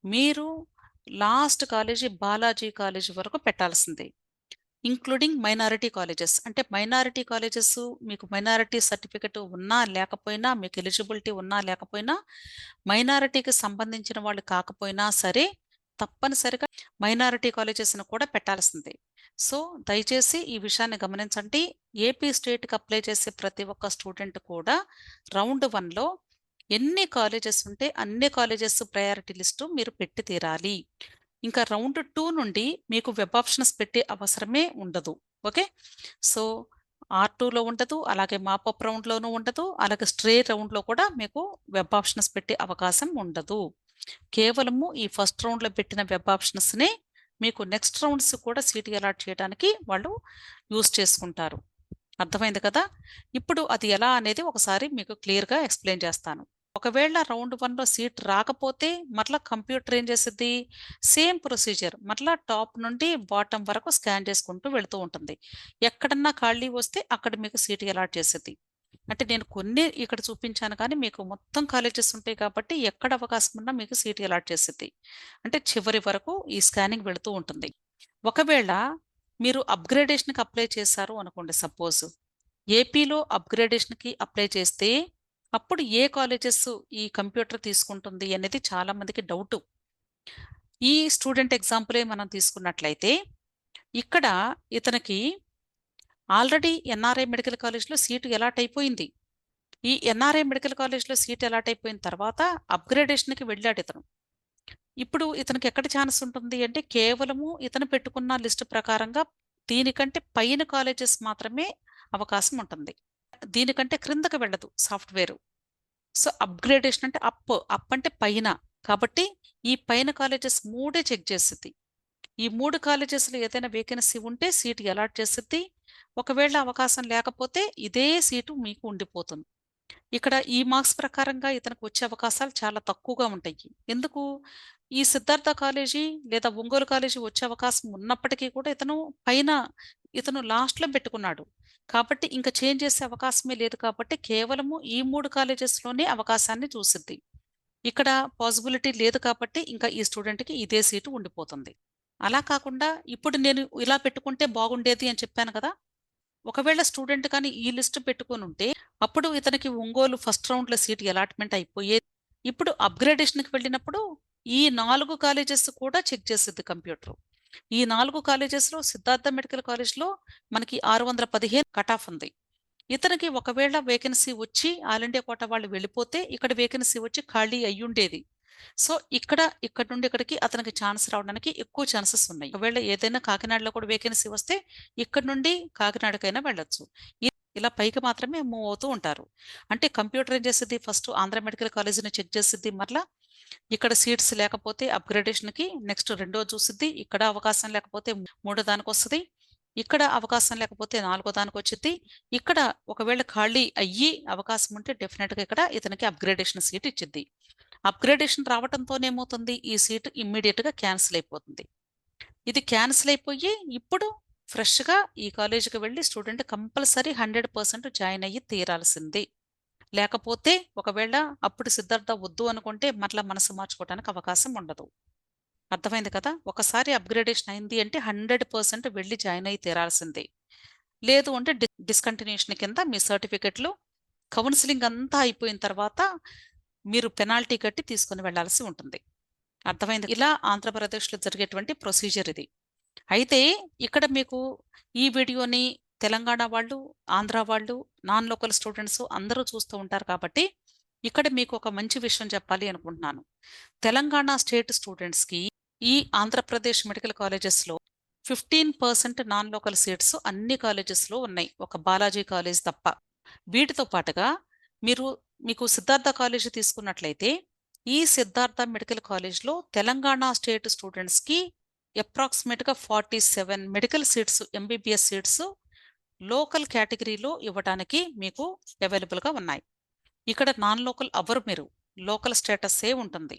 మీరు లాస్ట్ కాలేజీ బాలాజీ కాలేజీ వరకు పెట్టాల్సిందే. Including minority colleges. అంటే మైనారిటీ కాలేజెస్ మీకు మైనారిటీ సర్టిఫికేట్ ఉన్నా లేకపోయినా, మీకు ఎలిజిబిలిటీ ఉన్నా లేకపోయినా, మైనారిటీకి సంబంధించిన వాళ్ళు కాకపోయినా సరే, తప్పనిసరిగా మైనారిటీ కాలేజెస్‌ని కూడా పెట్టాల్సిందే. సో, దయచేసి ఈ విషయాన్ని గమనించండి. ఏపీ స్టేట్‌కి అప్లై చేసే ప్రతి ఒక్క స్టూడెంట్ కూడా రౌండ్ 1లో ఎన్ని కాలేజెస్ ఉంటే అన్ని కాలేజెస్ ప్రయారిటీ లిస్టు మీరు పెట్టి తీరాలి. ఇంకా రౌండ్ 2 నుండి మీకు వెబ్ ఆప్షన్స్ పెట్టే అవసరమే ఉండదు. ఓకే. సో, R2లో ఉండదు. అలాగే మాపప్ రౌండ్‌లోనూ ఉండదు. అలాగే స్ట్రే రౌండ్‌లో కూడా మీకు వెబ్ ఆప్షన్స్ పెట్టే అవకాశం ఉండదు. కేవలము ఈ ఫస్ట్ రౌండ్‌లో పెట్టిన వెబ్ ఆప్షన్స్‌నే మీకు నెక్స్ట్ రౌండ్స్ కూడా సీట్ అలాట్ చేయడానికి వాళ్ళు యూజ్ చేసుకుంటారు. అర్థమైంది కదా! ఇప్పుడు అది ఎలా అనేది ఒకసారి మీకు క్లియర్‌గా ఎక్స్‌ప్లెయిన్ చేస్తాను. ఒకవేళ రౌండ్ 1లో సీట్ రాకపోతే మరలా కంప్యూటర్ ఏం చేసిద్ది? సేమ్ ప్రొసీజర్ మరలా టాప్ నుండి బాటమ్ వరకు స్కాన్ చేసుకుంటూ వెళ్తూ ఉంటుంది. ఎక్కడన్నా ఖాళీ వస్తే అక్కడ మీకు సీట్ అలాట్ చేసిద్ది. అంటే నేను కొన్ని ఇక్కడ చూపించాను కానీ మీకు మొత్తం కాలేజెస్ ఉంటాయి కాబట్టి ఎక్కడ అవకాశం ఉన్నా మీకు సీట్ అలాట్ చేసిద్ది. అంటే చివరి వరకు ఈ స్కానింగ్ వెళుతూ ఉంటుంది. ఒకవేళ మీరు అప్‌గ్రేడేషన్‌కి అప్లై చేశారు అనుకోండి సపోజ్. ఏపీలో అప్‌గ్రేడేషన్‌కి అప్లై చేస్తే, అప్పుడు ఏ కాలేజెస్ ఈ కంప్యూటర్ తీసుకుంటుంది అనేది చాలా మందికి డౌటు. ఈ స్టూడెంట్ ఎగ్జాంపులే మనం తీసుకున్నట్లయితే, ఇక్కడ ఇతనికి ఆల్రెడీ ఎన్ఆర్ఐ మెడికల్ కాలేజ్‌లో సీటు అలాట్ అయిపోయింది. ఈ ఎన్ఆర్ఐ మెడికల్ కాలేజ్‌లో సీట్ అలాట్ అయిపోయిన తర్వాత అప్‌గ్రేడేషన్‌కి వెళ్ళాడితను. ఇప్పుడు ఇతనికి ఎక్కడ ఛాన్స్ ఉంటుంది అంటే, కేవలము ఇతను పెట్టుకున్న లిస్ట్ ప్రకారంగా దీనికంటే పైన కాలేజెస్ మాత్రమే అవకాశం ఉంటుంది. దీనికంటే క్రిందకి వెళ్ళదు సాఫ్ట్‌వేరు. సో, అప్‌గ్రేడేషన్ అంటే అప్ అంటే పైన. కాబట్టి ఈ పైన కాలేజెస్ 3 చెక్ చేసిద్ది. ఈ 3 కాలేజెస్‌లో ఏదైనా వేకెన్సీ ఉంటే సీట్ అలాట్ చేసిద్ది. ఒకవేళ అవకాశం లేకపోతే ఇదే సీటు మీకు ఉండిపోతుంది. ఇక్కడ ఈ మార్క్స్ ప్రకారంగా ఇతనికి వచ్చే అవకాశాలు చాలా తక్కువగా ఉంటాయి. ఎందుకు? ఈ సిద్ధార్థ కాలేజీ లేదా ఒంగోలు కాలేజీ వచ్చే అవకాశం ఉన్నప్పటికీ కూడా ఇతను లాస్ట్‌లో పెట్టుకున్నాడు. కాబట్టి ఇంక చేంజ్ చేసే అవకాశమే లేదు కాబట్టి కేవలము ఈ 3 కాలేజెస్‌లోనే అవకాశాన్ని చూసిద్ది. ఇక్కడ పాసిబిలిటీ లేదు కాబట్టి ఇంకా ఈ స్టూడెంట్‌కి ఇదే సీటు ఉండిపోతుంది. అలా కాకుండా ఇప్పుడు నేను ఇలా పెట్టుకుంటే బాగుండేది అని చెప్పాను కదా! ఒకవేళ స్టూడెంట్ కానీ ఈ లిస్ట్ పెట్టుకొనుంటే, అప్పుడు ఇతనికి ఒంగోలు ఫస్ట్ రౌండ్‌లో సీట్ అలాట్‌మెంట్ అయిపోయేది. ఇప్పుడు అప్‌గ్రేడేషన్‌కి వెళ్ళినప్పుడు ఈ 4 కాలేజెస్ కూడా చెక్ చేసిద్ది కంప్యూటరు. ఈ 4 కాలేజెస్‌లో సిద్ధార్థ మెడికల్ కాలేజ్‌లో మనకి 615 కట్ ఆఫ్ ఉంది. ఇతనికి ఒకవేళ వేకెన్సీ వచ్చి ఆల్ ఇండియా కోటా వాళ్ళు వెళ్ళిపోతే, ఇక్కడ వేకెన్సీ వచ్చి ఖాళీ అయ్యుండేది. సో, ఇక్కడి నుండి ఇక్కడికి అతనికి ఛాన్స్ రావడానికి ఎక్కువ ఛాన్సెస్ ఉన్నాయి. ఒకవేళ ఏదైనా కాకినాడలో కూడా వేకెన్సీ వస్తే, ఇక్కడి నుండి కాకినాడకైనా వెళ్ళొచ్చు. ఇలా పైకి మాత్రమే మూవ్ అవుతూ ఉంటారు. అంటే కంప్యూటర్ ఏం చేసిద్ది ఫస్ట్ ఆంధ్ర మెడికల్ కాలేజ్‌ని చెక్ చేసిద్ది మరలా. ఇక్కడ సీట్స్ లేకపోతే అప్‌గ్రేడేషన్‌కి నెక్స్ట్ రెండోది చూసిద్ది. ఇక్కడ అవకాశం లేకపోతే మూడో దానికొస్తది. ఇక్కడ అవకాశం లేకపోతే నాలుగో దానికొచ్చిద్ది. ఇక్కడ ఒకవేళ ఖాళీ అయ్యి అవకాశం ఉంటే డెఫినిట్‌గా ఇక్కడ ఇతనికి అప్‌గ్రేడేషన్ సీట్ ఇచ్చిద్ది. అప్‌గ్రేడేషన్ రావటంతోనేమవుతుంది? ఈ సీట్ ఇమ్మీడియేట్‌గా క్యాన్సిల్ అయిపోతుంది. ఇది క్యాన్సిల్ అయిపోయి ఇప్పుడు ఫ్రెష్‌గా ఈ కాలేజీకి వెళ్లి స్టూడెంట్ కంపల్సరీ 100% జాయిన్ అయ్యి తీరాల్సిందే. లేకపోతే ఒకవేళ అప్పుడు సిద్ధార్థ వద్దు అనుకుంటే మరలా మనసు మార్చుకోవడానికి అవకాశం ఉండదు. అర్థమైంది కదా! ఒకసారి అప్‌గ్రేడేషన్ అయింది అంటే 100% వెళ్లి జాయిన్ అయ్యి తీరాల్సిందే. లేదు అంటే డిస్కంటిన్యూషన్ కింద మీ సర్టిఫికెట్‌లు కౌన్సెలింగ్ అంతా అయిపోయిన తర్వాత మీరు పెనాల్టీ కట్టి తీసుకొని వెళ్ళాల్సి ఉంటుంది. అర్థమైంది. ఇలా ఆంధ్రప్రదేశ్‌లో జరిగేటువంటి ప్రొసీజర్ ఇది. అయితే ఇక్కడ మీకు ఈ వీడియోని తెలంగాణ వాళ్ళు, ఆంధ్ర వాళ్ళు, నాన్ లోకల్ స్టూడెంట్స్ అందరూ చూస్తూ ఉంటారు కాబట్టి, ఇక్కడ మీకు ఒక మంచి విషయం చెప్పాలి అనుకుంటున్నాను. తెలంగాణ స్టేట్ స్టూడెంట్స్‌కి ఈ ఆంధ్రప్రదేశ్ మెడికల్ కాలేజెస్‌లో 15% నాన్ లోకల్ సీట్స్ అన్ని కాలేజెస్‌లో ఉన్నాయి. ఒక బాలాజీ కాలేజ్ తప్ప. వీటితో పాటుగా మీరు మీకు సిద్ధార్థ కాలేజ్ తీసుకున్నట్లయితే ఈ సిద్ధార్థ మెడికల్ కాలేజ్లో తెలంగాణ స్టేట్ స్టూడెంట్స్కి అప్రాక్సిమేట్గా 47 medical seats, MBBS seats local కేటగిరీలో ఇవ్వడానికి మీకు అవైలబుల్గా ఉన్నాయి. ఇక్కడ నాన్ లోకల్ అవ్వరు, మీరు లోకల్ స్టేటస్సే ఉంటుంది.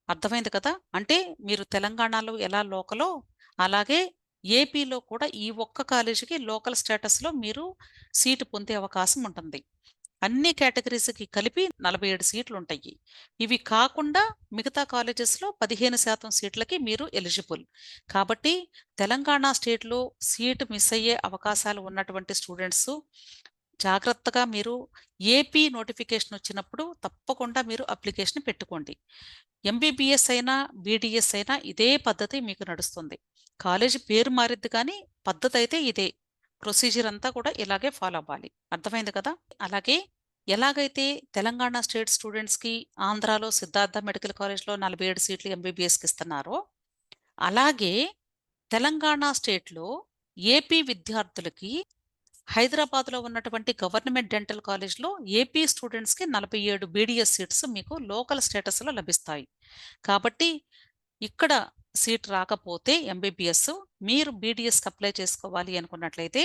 అర్థమైంది కదా? అంటే మీరు తెలంగాణలో ఎలా లోకలో అలాగే ఏపీలో కూడా ఈ ఒక్క కాలేజీకి లోకల్ స్టేటస్లో మీరు సీటు పొందే అవకాశం ఉంటుంది. అన్ని కేటగిరీస్కి కలిపి 47 సీట్లు ఉంటాయి. ఇవి కాకుండా మిగతా కాలేజెస్లో 15% సీట్లకి మీరు ఎలిజిబుల్. కాబట్టి తెలంగాణ స్టేట్లో సీటు మిస్ అయ్యే అవకాశాలు ఉన్నటువంటి స్టూడెంట్స్ జాగ్రత్తగా మీరు ఏపీ నోటిఫికేషన్ వచ్చినప్పుడు తప్పకుండా మీరు అప్లికేషన్ పెట్టుకోండి. ఎంబీబీఎస్ అయినా బీడీఎస్ అయినా ఇదే పద్ధతి మీకు నడుస్తుంది. కాలేజీ పేరు మారిద్ది కానీ పద్ధతి అయితే ఇదే. ప్రొసీజర్ అంతా కూడా ఇలాగే ఫాలో అవ్వాలి. అర్థమైంది కదా? అలాగే ఎలాగైతే తెలంగాణ స్టేట్ స్టూడెంట్స్కి ఆంధ్రాలో సిద్ధార్థ మెడికల్ కాలేజ్లో 47 సీట్లు ఎంబీబీఎస్కి ఇస్తున్నారో, అలాగే తెలంగాణ స్టేట్లో ఏపీ విద్యార్థులకి హైదరాబాద్లో ఉన్నటువంటి గవర్నమెంట్ డెంటల్ కాలేజ్లో ఏపీ స్టూడెంట్స్కి 47 బీడీఎస్ సీట్స్ మీకు లోకల్ స్టేటస్లో లభిస్తాయి. కాబట్టి ఇక్కడ సీట్ రాకపోతే ఎంబీబీఎస్ మీరు బీడీఎస్కి అప్లై చేసుకోవాలి అనుకున్నట్లయితే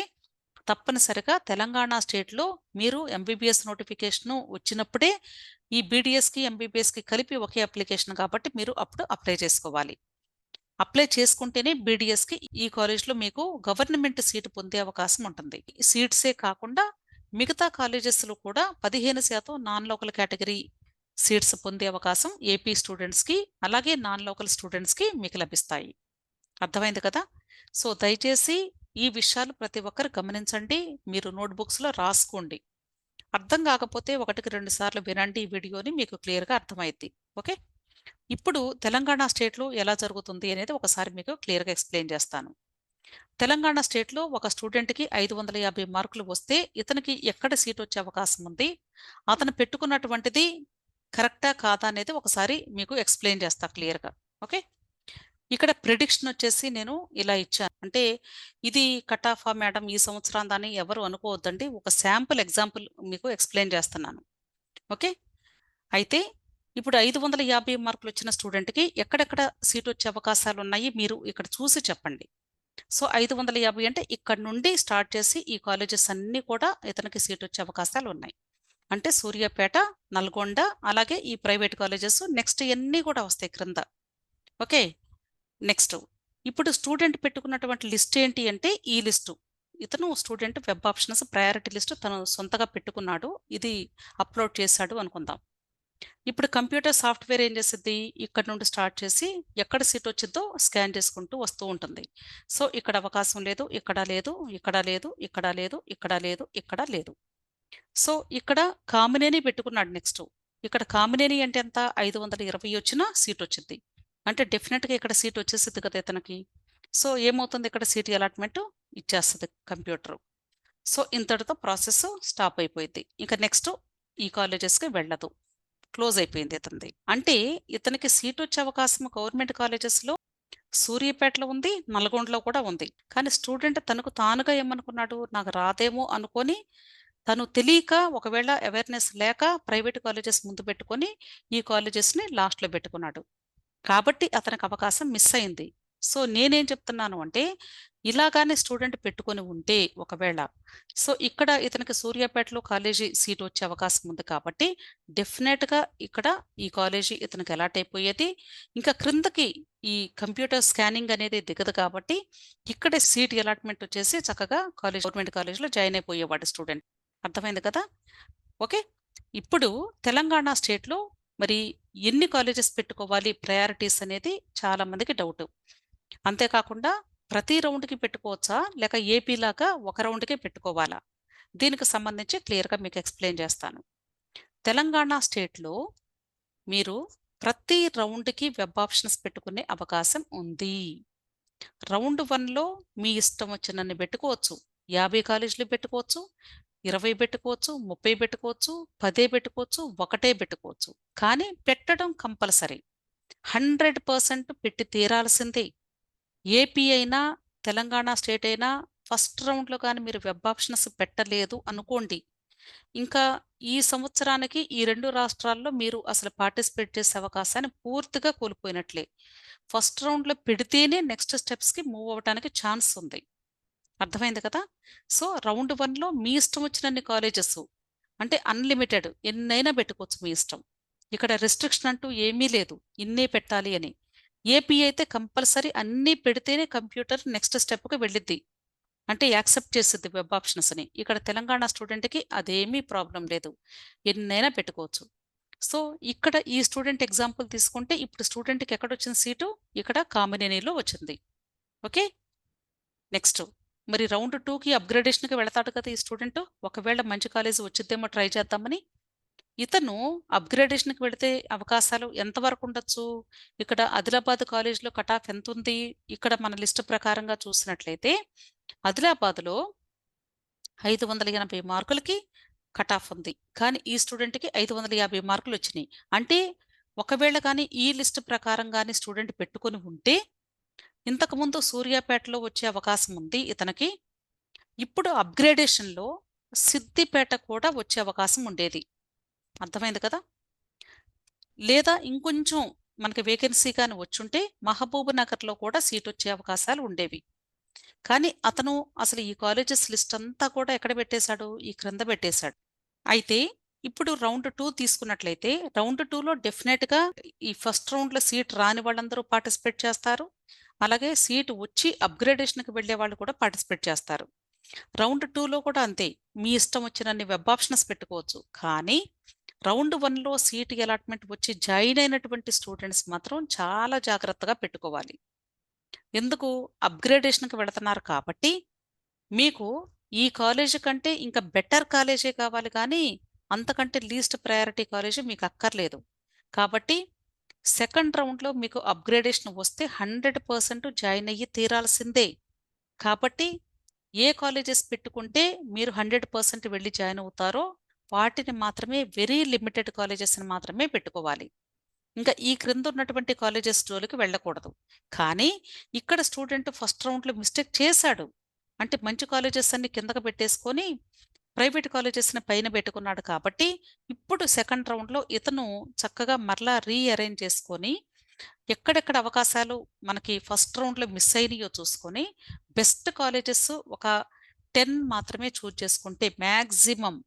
తప్పనిసరిగా తెలంగాణ స్టేట్లో మీరు ఎంబీబీఎస్ నోటిఫికేషన్ వచ్చినప్పుడే ఈ బీడీఎస్కి ఎంబీబీఎస్కి కలిపి ఒకే అప్లికేషన్ కాబట్టి మీరు అప్పుడు అప్లై చేసుకోవాలి. అప్లై చేసుకుంటేనే బీడీఎస్కి ఈ కాలేజ్లో మీకు గవర్నమెంట్ సీటు పొందే అవకాశం ఉంటుంది. సీట్సే కాకుండా మిగతా కాలేజెస్లో కూడా 15% నాన్ లోకల్ కేటగిరీ సీట్స్ పొందే అవకాశం ఏపీ స్టూడెంట్స్కి అలాగే నాన్ లోకల్ స్టూడెంట్స్కి మీకు లభిస్తాయి. అర్థమైంది కదా? సో దయచేసి ఈ విషయాలు ప్రతి ఒక్కరు గమనించండి. మీరు నోట్బుక్స్లో రాసుకోండి. అర్థం కాకపోతే 1-2 సార్లు వినండి ఈ వీడియోని, మీకు క్లియర్గా అర్థమైద్ది. ఓకే. ఇప్పుడు తెలంగాణ స్టేట్లో ఎలా జరుగుతుంది అనేది ఒకసారి మీకు క్లియర్గా ఎక్స్ప్లెయిన్ చేస్తాను. తెలంగాణ స్టేట్లో ఒక స్టూడెంట్కి 550 మార్కులు వస్తే ఇతనికి ఎక్కడ సీట్ వచ్చే అవకాశం ఉంది, అతను పెట్టుకున్నటువంటిది కరెక్టా కాదా అనేది ఒకసారి మీకు ఎక్స్ప్లెయిన్ చేస్తా క్లియర్గా. ఓకే. ఇక్కడ ప్రిడిక్షన్ వచ్చేసి నేను ఇలా ఇచ్చాను. అంటే ఇది కట్ ఆఫా మేడం ఈ సంవత్సరాన్ని ఎవరు అనుకోవద్దండి. ఒక శాంపుల్ ఎగ్జాంపుల్ మీకు ఎక్స్ప్లెయిన్ చేస్తున్నాను. ఓకే. అయితే ఇప్పుడు 550 మార్కులు వచ్చిన స్టూడెంట్కి ఎక్కడెక్కడ సీట్ వచ్చే అవకాశాలు ఉన్నాయి మీరు ఇక్కడ చూసి చెప్పండి. సో 550 అంటే ఇక్కడ నుండి స్టార్ట్ చేసి ఈ కాలేజెస్ అన్నీ కూడా ఇతనికి సీట్ వచ్చే అవకాశాలు ఉన్నాయి. అంటే సూర్యాపేట, నల్గొండ, అలాగే ఈ ప్రైవేట్ కాలేజెస్ నెక్స్ట్ ఇవన్నీ కూడా వస్తాయి క్రింద. ఓకే. నెక్స్ట్ ఇప్పుడు స్టూడెంట్ పెట్టుకున్నటువంటి లిస్ట్ ఏంటి అంటే ఈ లిస్టు. ఇతను student web options priority list తను సొంతగా పెట్టుకున్నాడు, ఇది అప్లోడ్ చేశాడు అనుకుందాం. ఇప్పుడు కంప్యూటర్ సాఫ్ట్వేర్ ఏం చేసిద్ది, ఇక్కడ నుండి స్టార్ట్ చేసి ఎక్కడ సీట్ వచ్చిందో స్కాన్ చేసుకుంటూ వస్తూ ఉంటుంది. సో ఇక్కడ అవకాశం లేదు, ఇక్కడ లేదు, ఇక్కడ లేదు, ఇక్కడ లేదు, ఇక్కడ లేదు, ఇక్కడ లేదు. సో ఇక్కడ కామినేని పెట్టుకున్నాడు. నెక్స్ట్ ఇక్కడ కామినేని అంటే ఎంత, 520 వచ్చినా సీట్ వచ్చింది అంటే డెఫినెట్గా ఇక్కడ సీట్ వచ్చేసింది కదా ఇతనికి. సో ఏమవుతుంది, ఇక్కడ సీట్ అలాట్మెంట్ ఇచ్చేస్తుంది కంప్యూటర్. సో ఇంతటితో ప్రాసెస్ స్టాప్ అయిపోయింది. ఇంకా నెక్స్ట్ ఈ కాలేజెస్కి వెళ్ళదు, క్లోజ్ అయిపోయింది ఇతనిది. అంటే ఇతనికి సీట్ వచ్చే అవకాశం గవర్నమెంట్ కాలేజెస్లో సూర్యాపేటలో ఉంది, నల్గొండలో కూడా ఉంది. కానీ స్టూడెంట్ తనకు తానుగా ఏమనుకున్నాడు, నాకు రాదేమో అనుకొని తను తెలియక ఒకవేళ అవేర్నెస్ లేక ప్రైవేట్ కాలేజెస్ ముందు పెట్టుకొని ఈ కాలేజెస్ని లాస్ట్లో పెట్టుకున్నాడు. కాబట్టి అతనికి అవకాశం మిస్ అయింది. సో నేనేం చెప్తున్నాను అంటే ఇలాగానే స్టూడెంట్ పెట్టుకొని ఉంటే ఒకవేళ, సో ఇక్కడ ఇతనికి సూర్యాపేటలో కాలేజీ సీట్ వచ్చే అవకాశం ఉంది కాబట్టి డెఫినెట్గా ఇక్కడ ఈ కాలేజీ ఇతనికి అలాట్ అయిపోయేది. ఇంకా క్రిందకి ఈ కంప్యూటర్ స్కానింగ్ అనేది దిగదు కాబట్టి ఇక్కడే సీట్ అలాట్మెంట్ వచ్చేసి చక్కగా కాలేజ్ గవర్నమెంట్ కాలేజ్లో జాయిన్ అయిపోయేవాడు స్టూడెంట్. అర్థమైంది కదా? ఓకే. ఇప్పుడు తెలంగాణ స్టేట్లో మరి ఎన్ని కాలేజెస్ పెట్టుకోవాలి ప్రయారిటీస్ అనేది చాలా మందికి డౌట్. అంతేకాకుండా ప్రతి రౌండ్కి పెట్టుకోవచ్చా లేక ఏపీ లాగా ఒక రౌండ్కే పెట్టుకోవాలా, దీనికి సంబంధించి క్లియర్గా మీకు ఎక్స్ప్లెయిన్ చేస్తాను. తెలంగాణ స్టేట్లో మీరు ప్రతి రౌండ్కి వెబ్ ఆప్షన్స్ పెట్టుకునే అవకాశం ఉంది. రౌండ్ 1లో మీ ఇష్టం వచ్చినన్ని పెట్టుకోవచ్చు. 50 కాలేజీలు పెట్టుకోవచ్చు, 20 పెట్టుకోవచ్చు, 30 పెట్టుకోవచ్చు, 10 పెట్టుకోవచ్చు, ఒకటే పెట్టుకోవచ్చు. కానీ పెట్టడం కంపల్సరీ, 100% పెట్టి తీరాల్సిందే. ఏపీ అయినా తెలంగాణ స్టేట్ అయినా ఫస్ట్ రౌండ్లో కానీ మీరు వెబ్ ఆప్షన్స్ పెట్టలేదు అనుకోండి, ఇంకా ఈ సంవత్సరానికి ఈ 2 రాష్ట్రాల్లో మీరు అసలు పార్టిసిపేట్ చేసే అవకాశాన్ని పూర్తిగా కోల్పోయినట్లే. ఫస్ట్ రౌండ్‌లో పెడితేనే నెక్స్ట్ స్టెప్స్‌కి మూవ్ అవ్వటానికి ఛాన్స్ ఉంది. అర్థమైంది కదా! సో, రౌండ్ 1లో మీ ఇష్టం వచ్చినన్ని కాలేజెసు అంటే అన్‌లిమిటెడ్ ఎన్నైనా పెట్టుకోవచ్చు మీ ఇష్టం. ఇక్కడ రిస్ట్రిక్షన్ అంటూ ఏమీ లేదు. ఇన్నే పెట్టాలి అని. ఏపీ అయితే కంపల్సరీ అన్నీ పెడితేనే కంప్యూటర్ నెక్స్ట్ స్టెప్‌కి వెళ్ళిద్ది. అంటే యాక్సెప్ట్ చేసిద్ది వెబ్ ఆప్షన్స్‌ని. ఇక్కడ తెలంగాణ స్టూడెంట్‌కి అదేమీ ప్రాబ్లమ్ లేదు. ఎన్నైనా పెట్టుకోవచ్చు. సో, ఇక్కడ ఈ స్టూడెంట్ ఎగ్జాంపుల్ తీసుకుంటే ఇప్పుడు స్టూడెంట్‌కి ఎక్కడొచ్చింది సీటు? ఇక్కడ కామినేనిలో వచ్చింది. ఓకే. నెక్స్ట్ మరి రౌండ్ 2కి అప్‌గ్రేడేషన్‌కి వెళతాడు కదా! ఈ స్టూడెంటు. ఒకవేళ మంచి కాలేజ్ వచ్చిద్దేమో ట్రై చేద్దామని. ఇతను అప్‌గ్రేడేషన్‌కి వెళితే అవకాశాలు ఎంతవరకు ఉండొచ్చు? ఇక్కడ ఆదిలాబాద్ కాలేజ్‌లో కట్ ఆఫ్ ఎంతుంది? ఇక్కడ మన లిస్ట్ ప్రకారంగా చూసినట్లయితే ఆదిలాబాద్‌లో 580 మార్కులకి కట్ ఆఫ్ ఉంది. కానీ ఈ స్టూడెంట్‌కి 550 మార్కులొచ్చినియి. అంటే ఒకవేళ గాని ఈ లిస్ట్ ప్రకారం గాని స్టూడెంట్ పెట్టుకొని ఉంటే ఇంతకుముందు సూర్యాపేటలో వచ్చే అవకాశం ఉంది ఇతనికి. ఇప్పుడు అప్‌గ్రేడేషన్‌లో సిద్దిపేట కూడా వచ్చే అవకాశం ఉండేది. అర్థమైంది కదా! లేదా ఇంకొంచెం మనకి వేకెన్సీ గాని వచ్చుంటే మహబూబ్‌నగర్‌లో కూడా సీటొచ్చే అవకాశాలు ఉండేవి. కానీ అతను అసలు ఈ కాలేజెస్ లిస్ట్ అంతా కూడా ఎక్కడ పెట్టేశాడు? ఈ క్రింద పెట్టేశాడు. అయితే ఇప్పుడు రౌండ్ 2 తీసుకున్నట్లయితే రౌండ్ 2లో డెఫినెట్‌గా ఈ ఫస్ట్ రౌండ్‌లో సీట్ రాని వాళ్ళందరూ పార్టిసిపేట్ చేస్తారు. అలాగే సీట్ వచ్చి అప్‌గ్రేడేషన్‌కి వెళ్ళే వాళ్ళు కూడా పార్టిసిపేట్ చేస్తారు. రౌండ్ 2లో కూడా అంతే. మీ ఇష్టం వచ్చినన్ని వెబ్ ఆప్షన్స్ పెట్టుకోవచ్చు. కానీ రౌండ్ 1లో సీట్ అలాట్‌మెంట్ వచ్చి జాయిన్ అయినటువంటి స్టూడెంట్స్ మాత్రం చాలా జాగ్రత్తగా పెట్టుకోవాలి. ఎందుకు? అప్‌గ్రేడేషన్‌కి వెళుతున్నారు కాబట్టి మీకు ఈ కాలేజీ కంటే ఇంకా బెటర్ కాలేజే కావాలి కానీ, అంతకంటే లీస్ట్ ప్రయారిటీ కాలేజీ మీకు అక్కర్లేదు. కాబట్టి సెకండ్ రౌండ్‌లో మీకు అప్‌గ్రేడేషన్ వస్తే 100% జాయిన్ అయ్యి తీరాల్సిందే. కాబట్టి ఏ కాలేజెస్ పెట్టుకుంటే మీరు 100% వెళ్లి జాయిన్ అవుతారో, వాటిని మాత్రమే వెరీ లిమిటెడ్ కాలేజెస్‌ని మాత్రమే పెట్టుకోవాలి. ఇంకా ఈ క్రింద ఉన్నటువంటి కాలేజెస్ జోలికి వెళ్ళకూడదు. కానీ ఇక్కడ స్టూడెంట్ ఫస్ట్ రౌండ్‌లో మిస్టేక్ చేశాడు. అంటే మంచి కాలేజెస్ అన్ని కిందకి పెట్టేసుకొని, ప్రైవేట్ కాలేజెస్‌ని పైన పెట్టుకున్నాడు కాబట్టి, ఇప్పుడు సెకండ్ రౌండ్‌లో ఇతను చక్కగా మరలా రీఅరేంజ్ చేసుకొని, ఎక్కడెక్కడ అవకాశాలు మనకి ఫస్ట్ రౌండ్‌లో మిస్ అయినాయో చూసుకొని, బెస్ట్ కాలేజెస్ ఒక 10 మాత్రమే చూజ్ చేసుకుంటే మాక్సిమం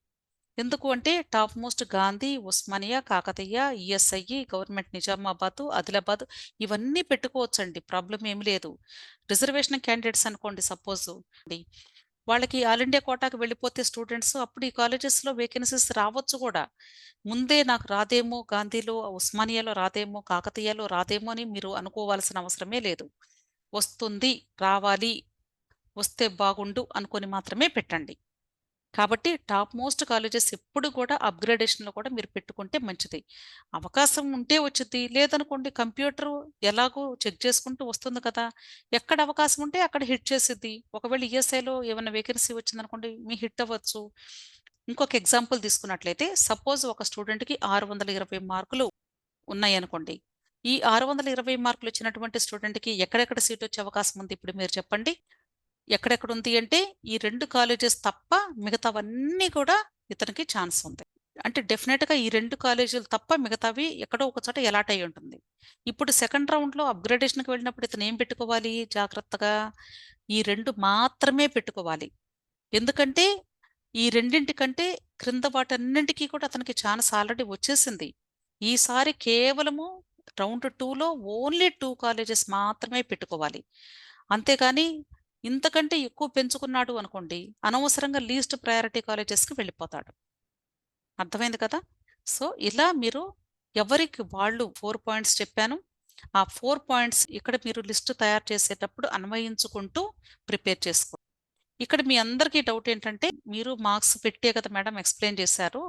ఎందుకు అంటే top most Gandhi, Osmania, Kakatiya, ESI, government Nizamabad, Adilabad ఇవన్నీ పెట్టుకోవచ్చండి. ప్రాబ్లమ్ ఏమి లేదు. రిజర్వేషన్ క్యాండిడేట్స్ అనుకోండి సపోజు వాళ్ళకి ఆల్ ఇండియా కోటాకి వెళ్ళిపోతే స్టూడెంట్స్ అప్పుడు ఈ కాలేజెస్‌లో వేకెన్సీస్ రావచ్చు గూడా. ముందే నాకు రాదేమో గాంధీలో, ఉస్మానియాలో రాదేమో, కాకతీయలో రాదేమో అని మీరు అనుకోవాల్సిన అవసరమే లేదు. వస్తుంది, రావాలి, వస్తే బాగుండు అనుకోని మాత్రమే పెట్టండి. కాబట్టి టాప్ మోస్ట్ కాలేజెస్ ఎప్పుడు కూడా అప్‌గ్రేడేషన్‌లో కూడా మీరు పెట్టుకుంటే మంచిది. అవకాశం ఉంటే వచ్చిద్ది. లేదనుకోండి కంప్యూటరు ఎలాగో చెక్ చేసుకుంటూ వస్తుంది కదా! ఎక్కడ అవకాశం ఉంటే అక్కడ హిట్ చేసిద్ది. ఒకవేళ ఈఎస్ఐలో ఏమన్నా వేకెన్సీ వచ్చిందనుకోండి మీ హిట్ అవ్వచ్చు. ఇంకొక ఎగ్జాంపుల్ తీసుకున్నట్లయితే సపోజ్ ఒక స్టూడెంట్‌కి 620 మార్కులు ఉన్నాయనుకోండి. ఈ 620 మార్కులు వచ్చినటువంటి స్టూడెంట్‌కి ఎక్కడెక్కడ సీట్ వచ్చే అవకాశం ఉంది ఇప్పుడు మీరు చెప్పండి? ఎక్కడెక్కడుంది అంటే, ఈ 2 కాలేజెస్ తప్ప మిగతావన్నీ కూడా ఇతనికి ఛాన్స్ ఉంది. అంటే డెఫినిట్‌గా ఈ 2 కాలేజీలు తప్ప మిగతావి ఎక్కడో ఒక చోట ఎలాట్ అయ్యి ఉంటుంది. ఇప్పుడు సెకండ్ రౌండ్‌లో అప్‌గ్రేడేషన్‌కి వెళ్ళినప్పుడు ఇతను ఏం పెట్టుకోవాలి జాగ్రత్తగా? ఈ 2 మాత్రమే పెట్టుకోవాలి. ఎందుకంటే, ఈ రెండింటికంటే క్రింద వాటన్నింటికి కూడా అతనికి ఛాన్స్ ఆల్రెడీ వచ్చేసింది. ఈసారి కేవలము రౌండ్ 2లో ఓన్లీ 2 కాలేజెస్ మాత్రమే పెట్టుకోవాలి. అంతేగాని ఇంతకంటే ఎక్కువ పెంచుకున్నాడు అనుకోండి, అనవసరంగా లీస్ట్ ప్రయారిటీ కాలేజెస్‌కి వెళ్ళిపోతాడు. అర్థమైంది కదా! సో, ఇలా మీరు ఎవరికి వాళ్ళు 4 పాయింట్స్ చెప్పాను. ఆ 4 పాయింట్స్ ఇక్కడ మీరు లిస్ట్ తయారు చేసేటప్పుడు అన్వయించుకుంటూ ప్రిపేర్ చేసుకోండి. ఇక్కడ మీ అందరికీ డౌట్ ఏంటంటే, మీరు మార్క్స్ పెట్టే కదా మేడం ఎక్స్‌ప్లెయిన్ చేశారు.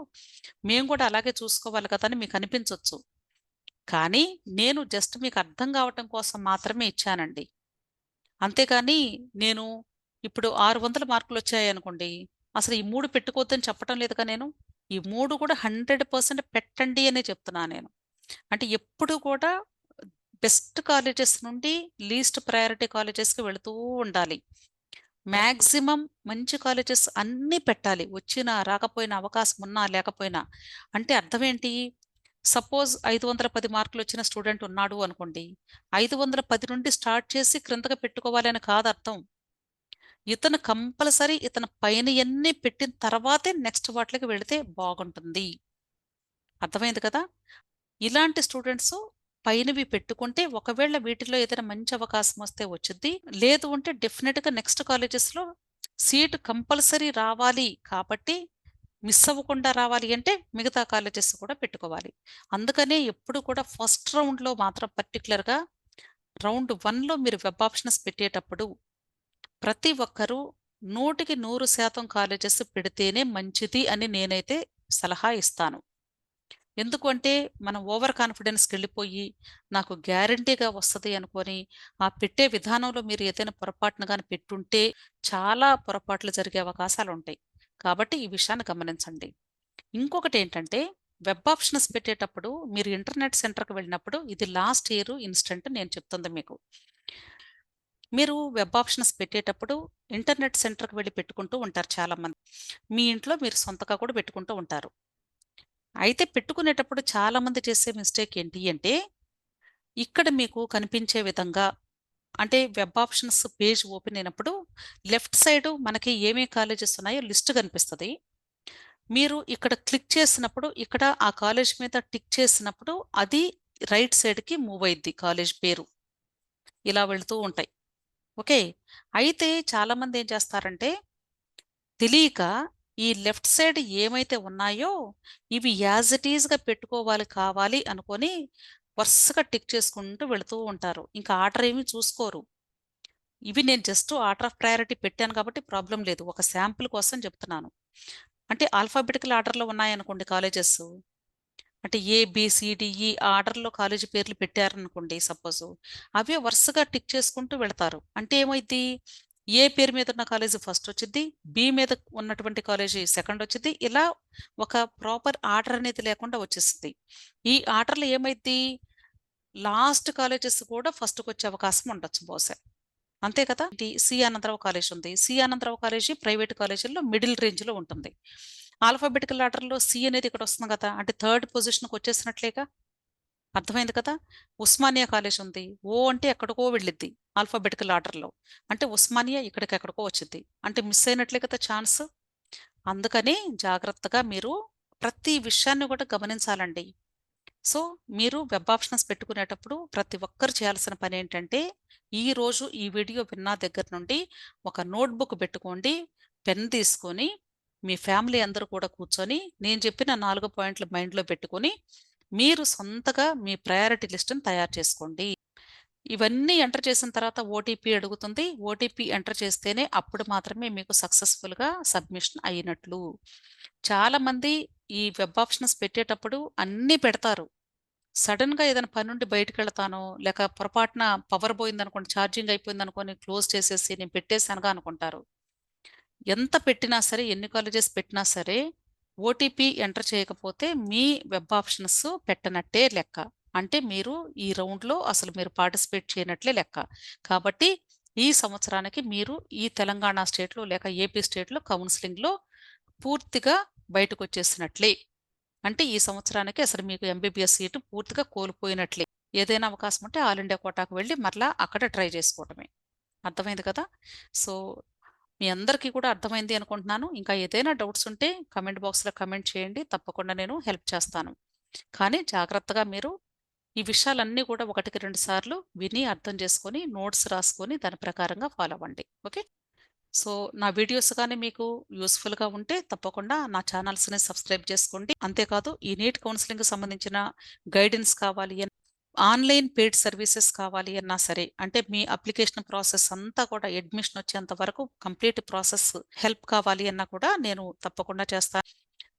మేము కూడా అలాగే చూసుకోవాలి కదా! అని మీకు అనిపించొచ్చు. కానీ నేను జస్ట్ మీకు అర్థం కావటం కోసం మాత్రమే ఇచ్చానండి. అంతేకాని నేను ఇప్పుడు 600 మార్కులొచ్చాయనుకోండి, అసలు ఈ 3 పెట్టుకోవద్దని చెప్పటం లేదుగా నేను. ఈ 3 కూడా 100% పెట్టండి అనే చెప్తున్నా నేను. అంటే ఎప్పుడు కూడా బెస్ట్ కాలేజెస్ నుండి లీస్ట్ ప్రయారిటీ కాలేజెస్‌కి వెళుతూ ఉండాలి. మ్యాక్సిమం మంచి కాలేజెస్ అన్నీ పెట్టాలి. వచ్చినా, రాకపోయినా, అవకాశం ఉన్నా, లేకపోయినా. అంటే అర్థం ఏంటి? సపోజ్ 510 మార్కులొచ్చిన స్టూడెంట్ ఉన్నాడు అనుకోండి. 510 నుండి స్టార్ట్ చేసి క్రిందకి పెట్టుకోవాలి అని కాదు అర్థం. ఇతను కంపల్సరీ ఇతను పైనయన్నీ పెట్టిన తర్వాతే నెక్స్ట్ వాటిలకి వెళితే బాగుంటుంది. అర్థమైంది కదా! ఇలాంటి స్టూడెంట్సు పైనవి పెట్టుకుంటే ఒకవేళ వీటిలో ఏదైనా మంచి అవకాశం వస్తే వచ్చుద్ది. లేదు అంటే డెఫినిట్‌గా నెక్స్ట్ కాలేజెస్‌లో సీట్ కంపల్సరీ రావాలి కాబట్టి మిస్ అవ్వకుండా రావాలి అంటే మిగతా కాలేజెస్ కూడా పెట్టుకోవాలి. అందుకనే ఎప్పుడు కూడా ఫస్ట్ రౌండ్‌లో మాత్రం పర్టిక్యులర్‌గా రౌండ్ 1లో మీరు వెబ్ ఆప్షన్స్ పెట్టేటప్పుడు ప్రతి ఒక్కరూ 100కి 100% కాలేజెస్ పెడితేనే మంచిది అని నేనైతే సలహా ఇస్తాను. ఎందుకు అంటే మనం ఓవర్ కాన్ఫిడెన్స్‌కెళ్ళిపోయి నాకు గ్యారంటీగా వస్తది అనుకోని, ఆ పెట్టే విధానంలో మీరు ఏదైనా పొరపాటున గాని పెట్టుంటే చాలా పొరపాట్లు జరిగే అవకాశాలుంటాయి. కాబట్టి ఈ విషయాన్ని గమనించండి. ఇంకొకటేంటంటే వెబ్ ఆప్షన్స్ పెట్టేటప్పుడు మీరు ఇంటర్నెట్ సెంటర్‌కి వెళ్ళినప్పుడు ఇది లాస్ట్ ఇయర్ ఇన్సిడెంట్ నేను చెప్తుంది మీకు. మీరు వెబ్ ఆప్షన్స్ పెట్టేటప్పుడు ఇంటర్నెట్ సెంటర్‌కి వెళ్లి పెట్టుకుంటూ ఉంటారు చాలామంది. మీ ఇంట్లో మీరు సొంతగా కూడా పెట్టుకుంటూ ఉంటారు. అయితే పెట్టుకునేటప్పుడు చాలామంది చేసే మిస్టేక్ ఏంటి అంటే, ఇక్కడ మీకు కనిపించే విధంగా అంటే వెబ్ ఆప్షన్స్ పేజ్ ఓపెన్ అయినప్పుడు లెఫ్ట్ సైడ్ మనకి ఏమేం కాలేజెస్ ఉన్నాయో లిస్ట్ కనిపిస్తది. మీరు ఇక్కడ క్లిక్ చేసినప్పుడు ఇక్కడ ఆ కాలేజ్ మీద టిక్ చేసినప్పుడు అది రైట్ సైడ్‌కి మూవ్ అయిద్ది కాలేజ్ పేరు. ఇలా వెళ్తూ ఉంటాయి. ఓకే. అయితే చాలామంది ఏం చేస్తారంటే తెలీక ఈ లెఫ్ట్ సైడ్ ఏమైతే ఉన్నాయో ఇవి యాజ్ ఇట్ ఈస్‌గా పెట్టుకోవాలి కావాలి అనుకోని వరుసగా టిక్ చేసుకుంటూ వెళుతూ ఉంటారు. ఇంకా ఆర్డర్ ఏమి చూసుకోరు. ఇవి నేను జస్ట్ ఆర్డర్ ఆఫ్ ప్రయారిటీ పెట్టాను కాబట్టి ప్రాబ్లమ్ లేదు. ఒక శాంపుల్ కోసం చెప్తున్నాను. అంటే ఆల్ఫాబెటికల్ ఆర్డర్‌లో ఉన్నాయనుకోండి కాలేజెసు. అంటే ఏ, బి, సి, డి, ఈ ఆర్డర్‌లో కాలేజీ పేర్లు పెట్టారనుకోండి సపోజు. అవే వరుసగా టిక్ చేసుకుంటూ వెళతారు. అంటే ఏమైద్ది? ఏ పేరు మీద ఉన్న కాలేజీ ఫస్ట్ వచ్చిద్ది. బి మీద ఉన్నటువంటి కాలేజీ సెకండ్ వచ్చిద్ది. ఇలా ఒక ప్రాపర్ ఆర్డర్ అనేది లేకుండా వచ్చేసిద్ది. ఈ ఆర్డర్‌లో ఏమైద్ది? లాస్ట్ కాలేజెస్ కూడా ఫస్ట్‌కొచ్చే అవకాశం ఉండొచ్చు బహుశా. అంతే కదా! సి ఆనందరావు కాలేజ్ ఉంది. సి ఆనందరావు కాలేజీ ప్రైవేట్ కాలేజీల్లో మిడిల్ రేంజ్‌లో ఉంటుంది. ఆల్ఫాబెటికల్ ఆర్డర్‌లో సి అనేది ఇక్కడొస్తుంది కదా! అంటే థర్డ్ పొజిషన్‌కొచ్చేసినట్లేగా. అర్థమైంది కదా! ఉస్మానియా కాలేజ్ ఉంది. ఓ అంటే ఎక్కడికో వెళ్ళిద్ది ఆల్ఫాబెటికల్ ఆర్డర్‌లో. అంటే ఉస్మానియా ఇక్కడికెక్కడికో వచ్చిద్ది. అంటే మిస్ అయినట్లే కదా ఛాన్స్. అందుకని జాగ్రత్తగా మీరు ప్రతి విషయాన్ని కూడా గమనించాలండి. సో, మీరు వెబ్ ఆప్షన్స్ పెట్టుకునేటప్పుడు ప్రతి ఒక్కరు చేయాల్సిన పనేంటంటే, ఈరోజు ఈ వీడియో విన్న దగ్గర నుండి ఒక నోట్‌బుక్ పెట్టుకోండి. పెన్ తీసుకొని, మీ ఫ్యామిలీ అందరూ కూడా కూర్చొని, నేను చెప్పిన 4 పాయింట్లు మైండ్‌లో పెట్టుకొని, మీరు సొంతగా మీ ప్రయారిటీ లిస్ట్‌ని తయారు చేసుకోండి. ఇవన్నీ ఎంటర్ చేసిన తర్వాత ఓటీపీ అడుగుతుంది. ఓటీపీ ఎంటర్ చేస్తేనే అప్పుడు మాత్రమే మీకు సక్సెస్‌ఫుల్‌గా సబ్మిషన్ అయినట్లు. చాలామంది ఈ వెబ్ ఆప్షన్స్ పెట్టేటప్పుడు అన్నీ పెడతారు. సడెన్‌గా ఏదైనా పనుండి బయటికెళ్తానో, లేక పొరపాటున పవర్ పోయిందనుకోండి, ఛార్జింగ్ అయిపోయిందనుకోని క్లోజ్ చేసేసి నేను పెట్టేసానుగా అనుకుంటారు. ఎంత పెట్టినా సరే, ఎన్ని కాలేజెస్ పెట్టినా సరే, ఓటీపీ ఎంటర్ చేయకపోతే మీ వెబ్ ఆప్షన్స్ పెట్టనట్టే లెక్క. అంటే మీరు ఈ రౌండ్‌లో అసలు మీరు పార్టిసిపేట్ చేయనట్లే లెక్క. కాబట్టి ఈ సంవత్సరానికి మీరు ఈ తెలంగాణ స్టేట్‌లో లేక ఏపీ స్టేట్‌లో కౌన్సెలింగ్‌లో పూర్తిగా బయటకొచ్చేసినట్లే. అంటే ఈ సంవత్సరానికి అసలు మీకు ఎంబీబీఎస్ సీటు పూర్తిగా కోల్పోయినట్లే. ఏదైనా అవకాశం ఉంటే ఆల్ ఇండియా కోటాకు వెళ్లి మరలా అక్కడ ట్రై చేసుకోవటమే. అర్థమైంది కదా! సో, మీ అందరికీ కూడా అర్థమైంది అనుకుంటున్నాను. ఇంకా ఏదైనా డౌట్స్ ఉంటే కామెంట్ బాక్స్‌లో కామెంట్ చేయండి. తప్పకుండా నేను హెల్ప్ చేస్తాను. కానీ జాగ్రత్తగా మీరు ఈ విషయాలన్నీ కూడా ఒకటికి 2 సార్లు విని అర్థం చేసుకొని, నోట్స్ రాసుకొని దాని ప్రకారంగా ఫాలో అవ్వండి. ఓకే. సో, నా వీడియోస్ గాని మీకు యూజ్‌ఫుల్‌గా ఉంటే తప్పకుండా నా ఛానల్స్‌ని సబ్స్క్రైబ్ చేసుకోండి. అంతేకాదు ఈ నీట్ కౌన్సెలింగ్‌కి సంబంధించిన గైడెన్స్ కావాలి ఆన్‌లైన్ పెయిడ్ సర్వీసెస్ కావాలి అన్నా సరే, అంటే మీ అప్లికేషన్ ప్రాసెస్ అంతా కూడా అడ్మిషన్ వచ్చేంత వరకు కంప్లీట్ ప్రాసెస్ హెల్ప్ కావాలి అన్నా కూడా నేను తప్పకుండా చేస్తాను.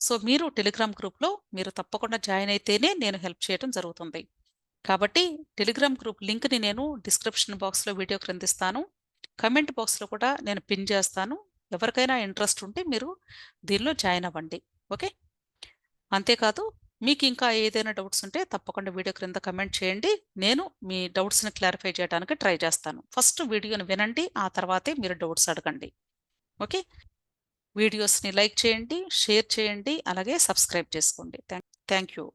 సో, మీరు టెలిగ్రామ్ గ్రూప్‌లో మీరు తప్పకుండా జాయిన్ అయితేనే నేను హెల్ప్ చేయడం జరుగుతుంది. కాబట్టి టెలిగ్రామ్ గ్రూప్ లింక్‌ని నేను డిస్క్రిప్షన్ బాక్స్‌లో వీడియో క్రింద ఇస్తాను. కమెంట్ బాక్స్‌లో కూడా నేను పిన్ చేస్తాను. ఎవరికైనా ఇంట్రెస్ట్ ఉంటే మీరు దీనిలో జాయిన్ అవ్వండి. ఓకే. అంతేకాదు మీకు ఇంకా ఏదైనా డౌట్స్ ఉంటే తప్పకుండా వీడియో క్రింద కమెంట్ చేయండి. నేను మీ డౌట్స్ని క్లారిఫై చేయడానికి ట్రై చేస్తాను. ఫస్ట్ వీడియోని వినండి, ఆ తర్వాతే మీరు డౌట్స్ అడగండి. ఓకే. వీడియోస్ని లైక్ చేయండి, షేర్ చేయండి, అలాగే సబ్స్క్రైబ్ చేసుకోండి. Thank you.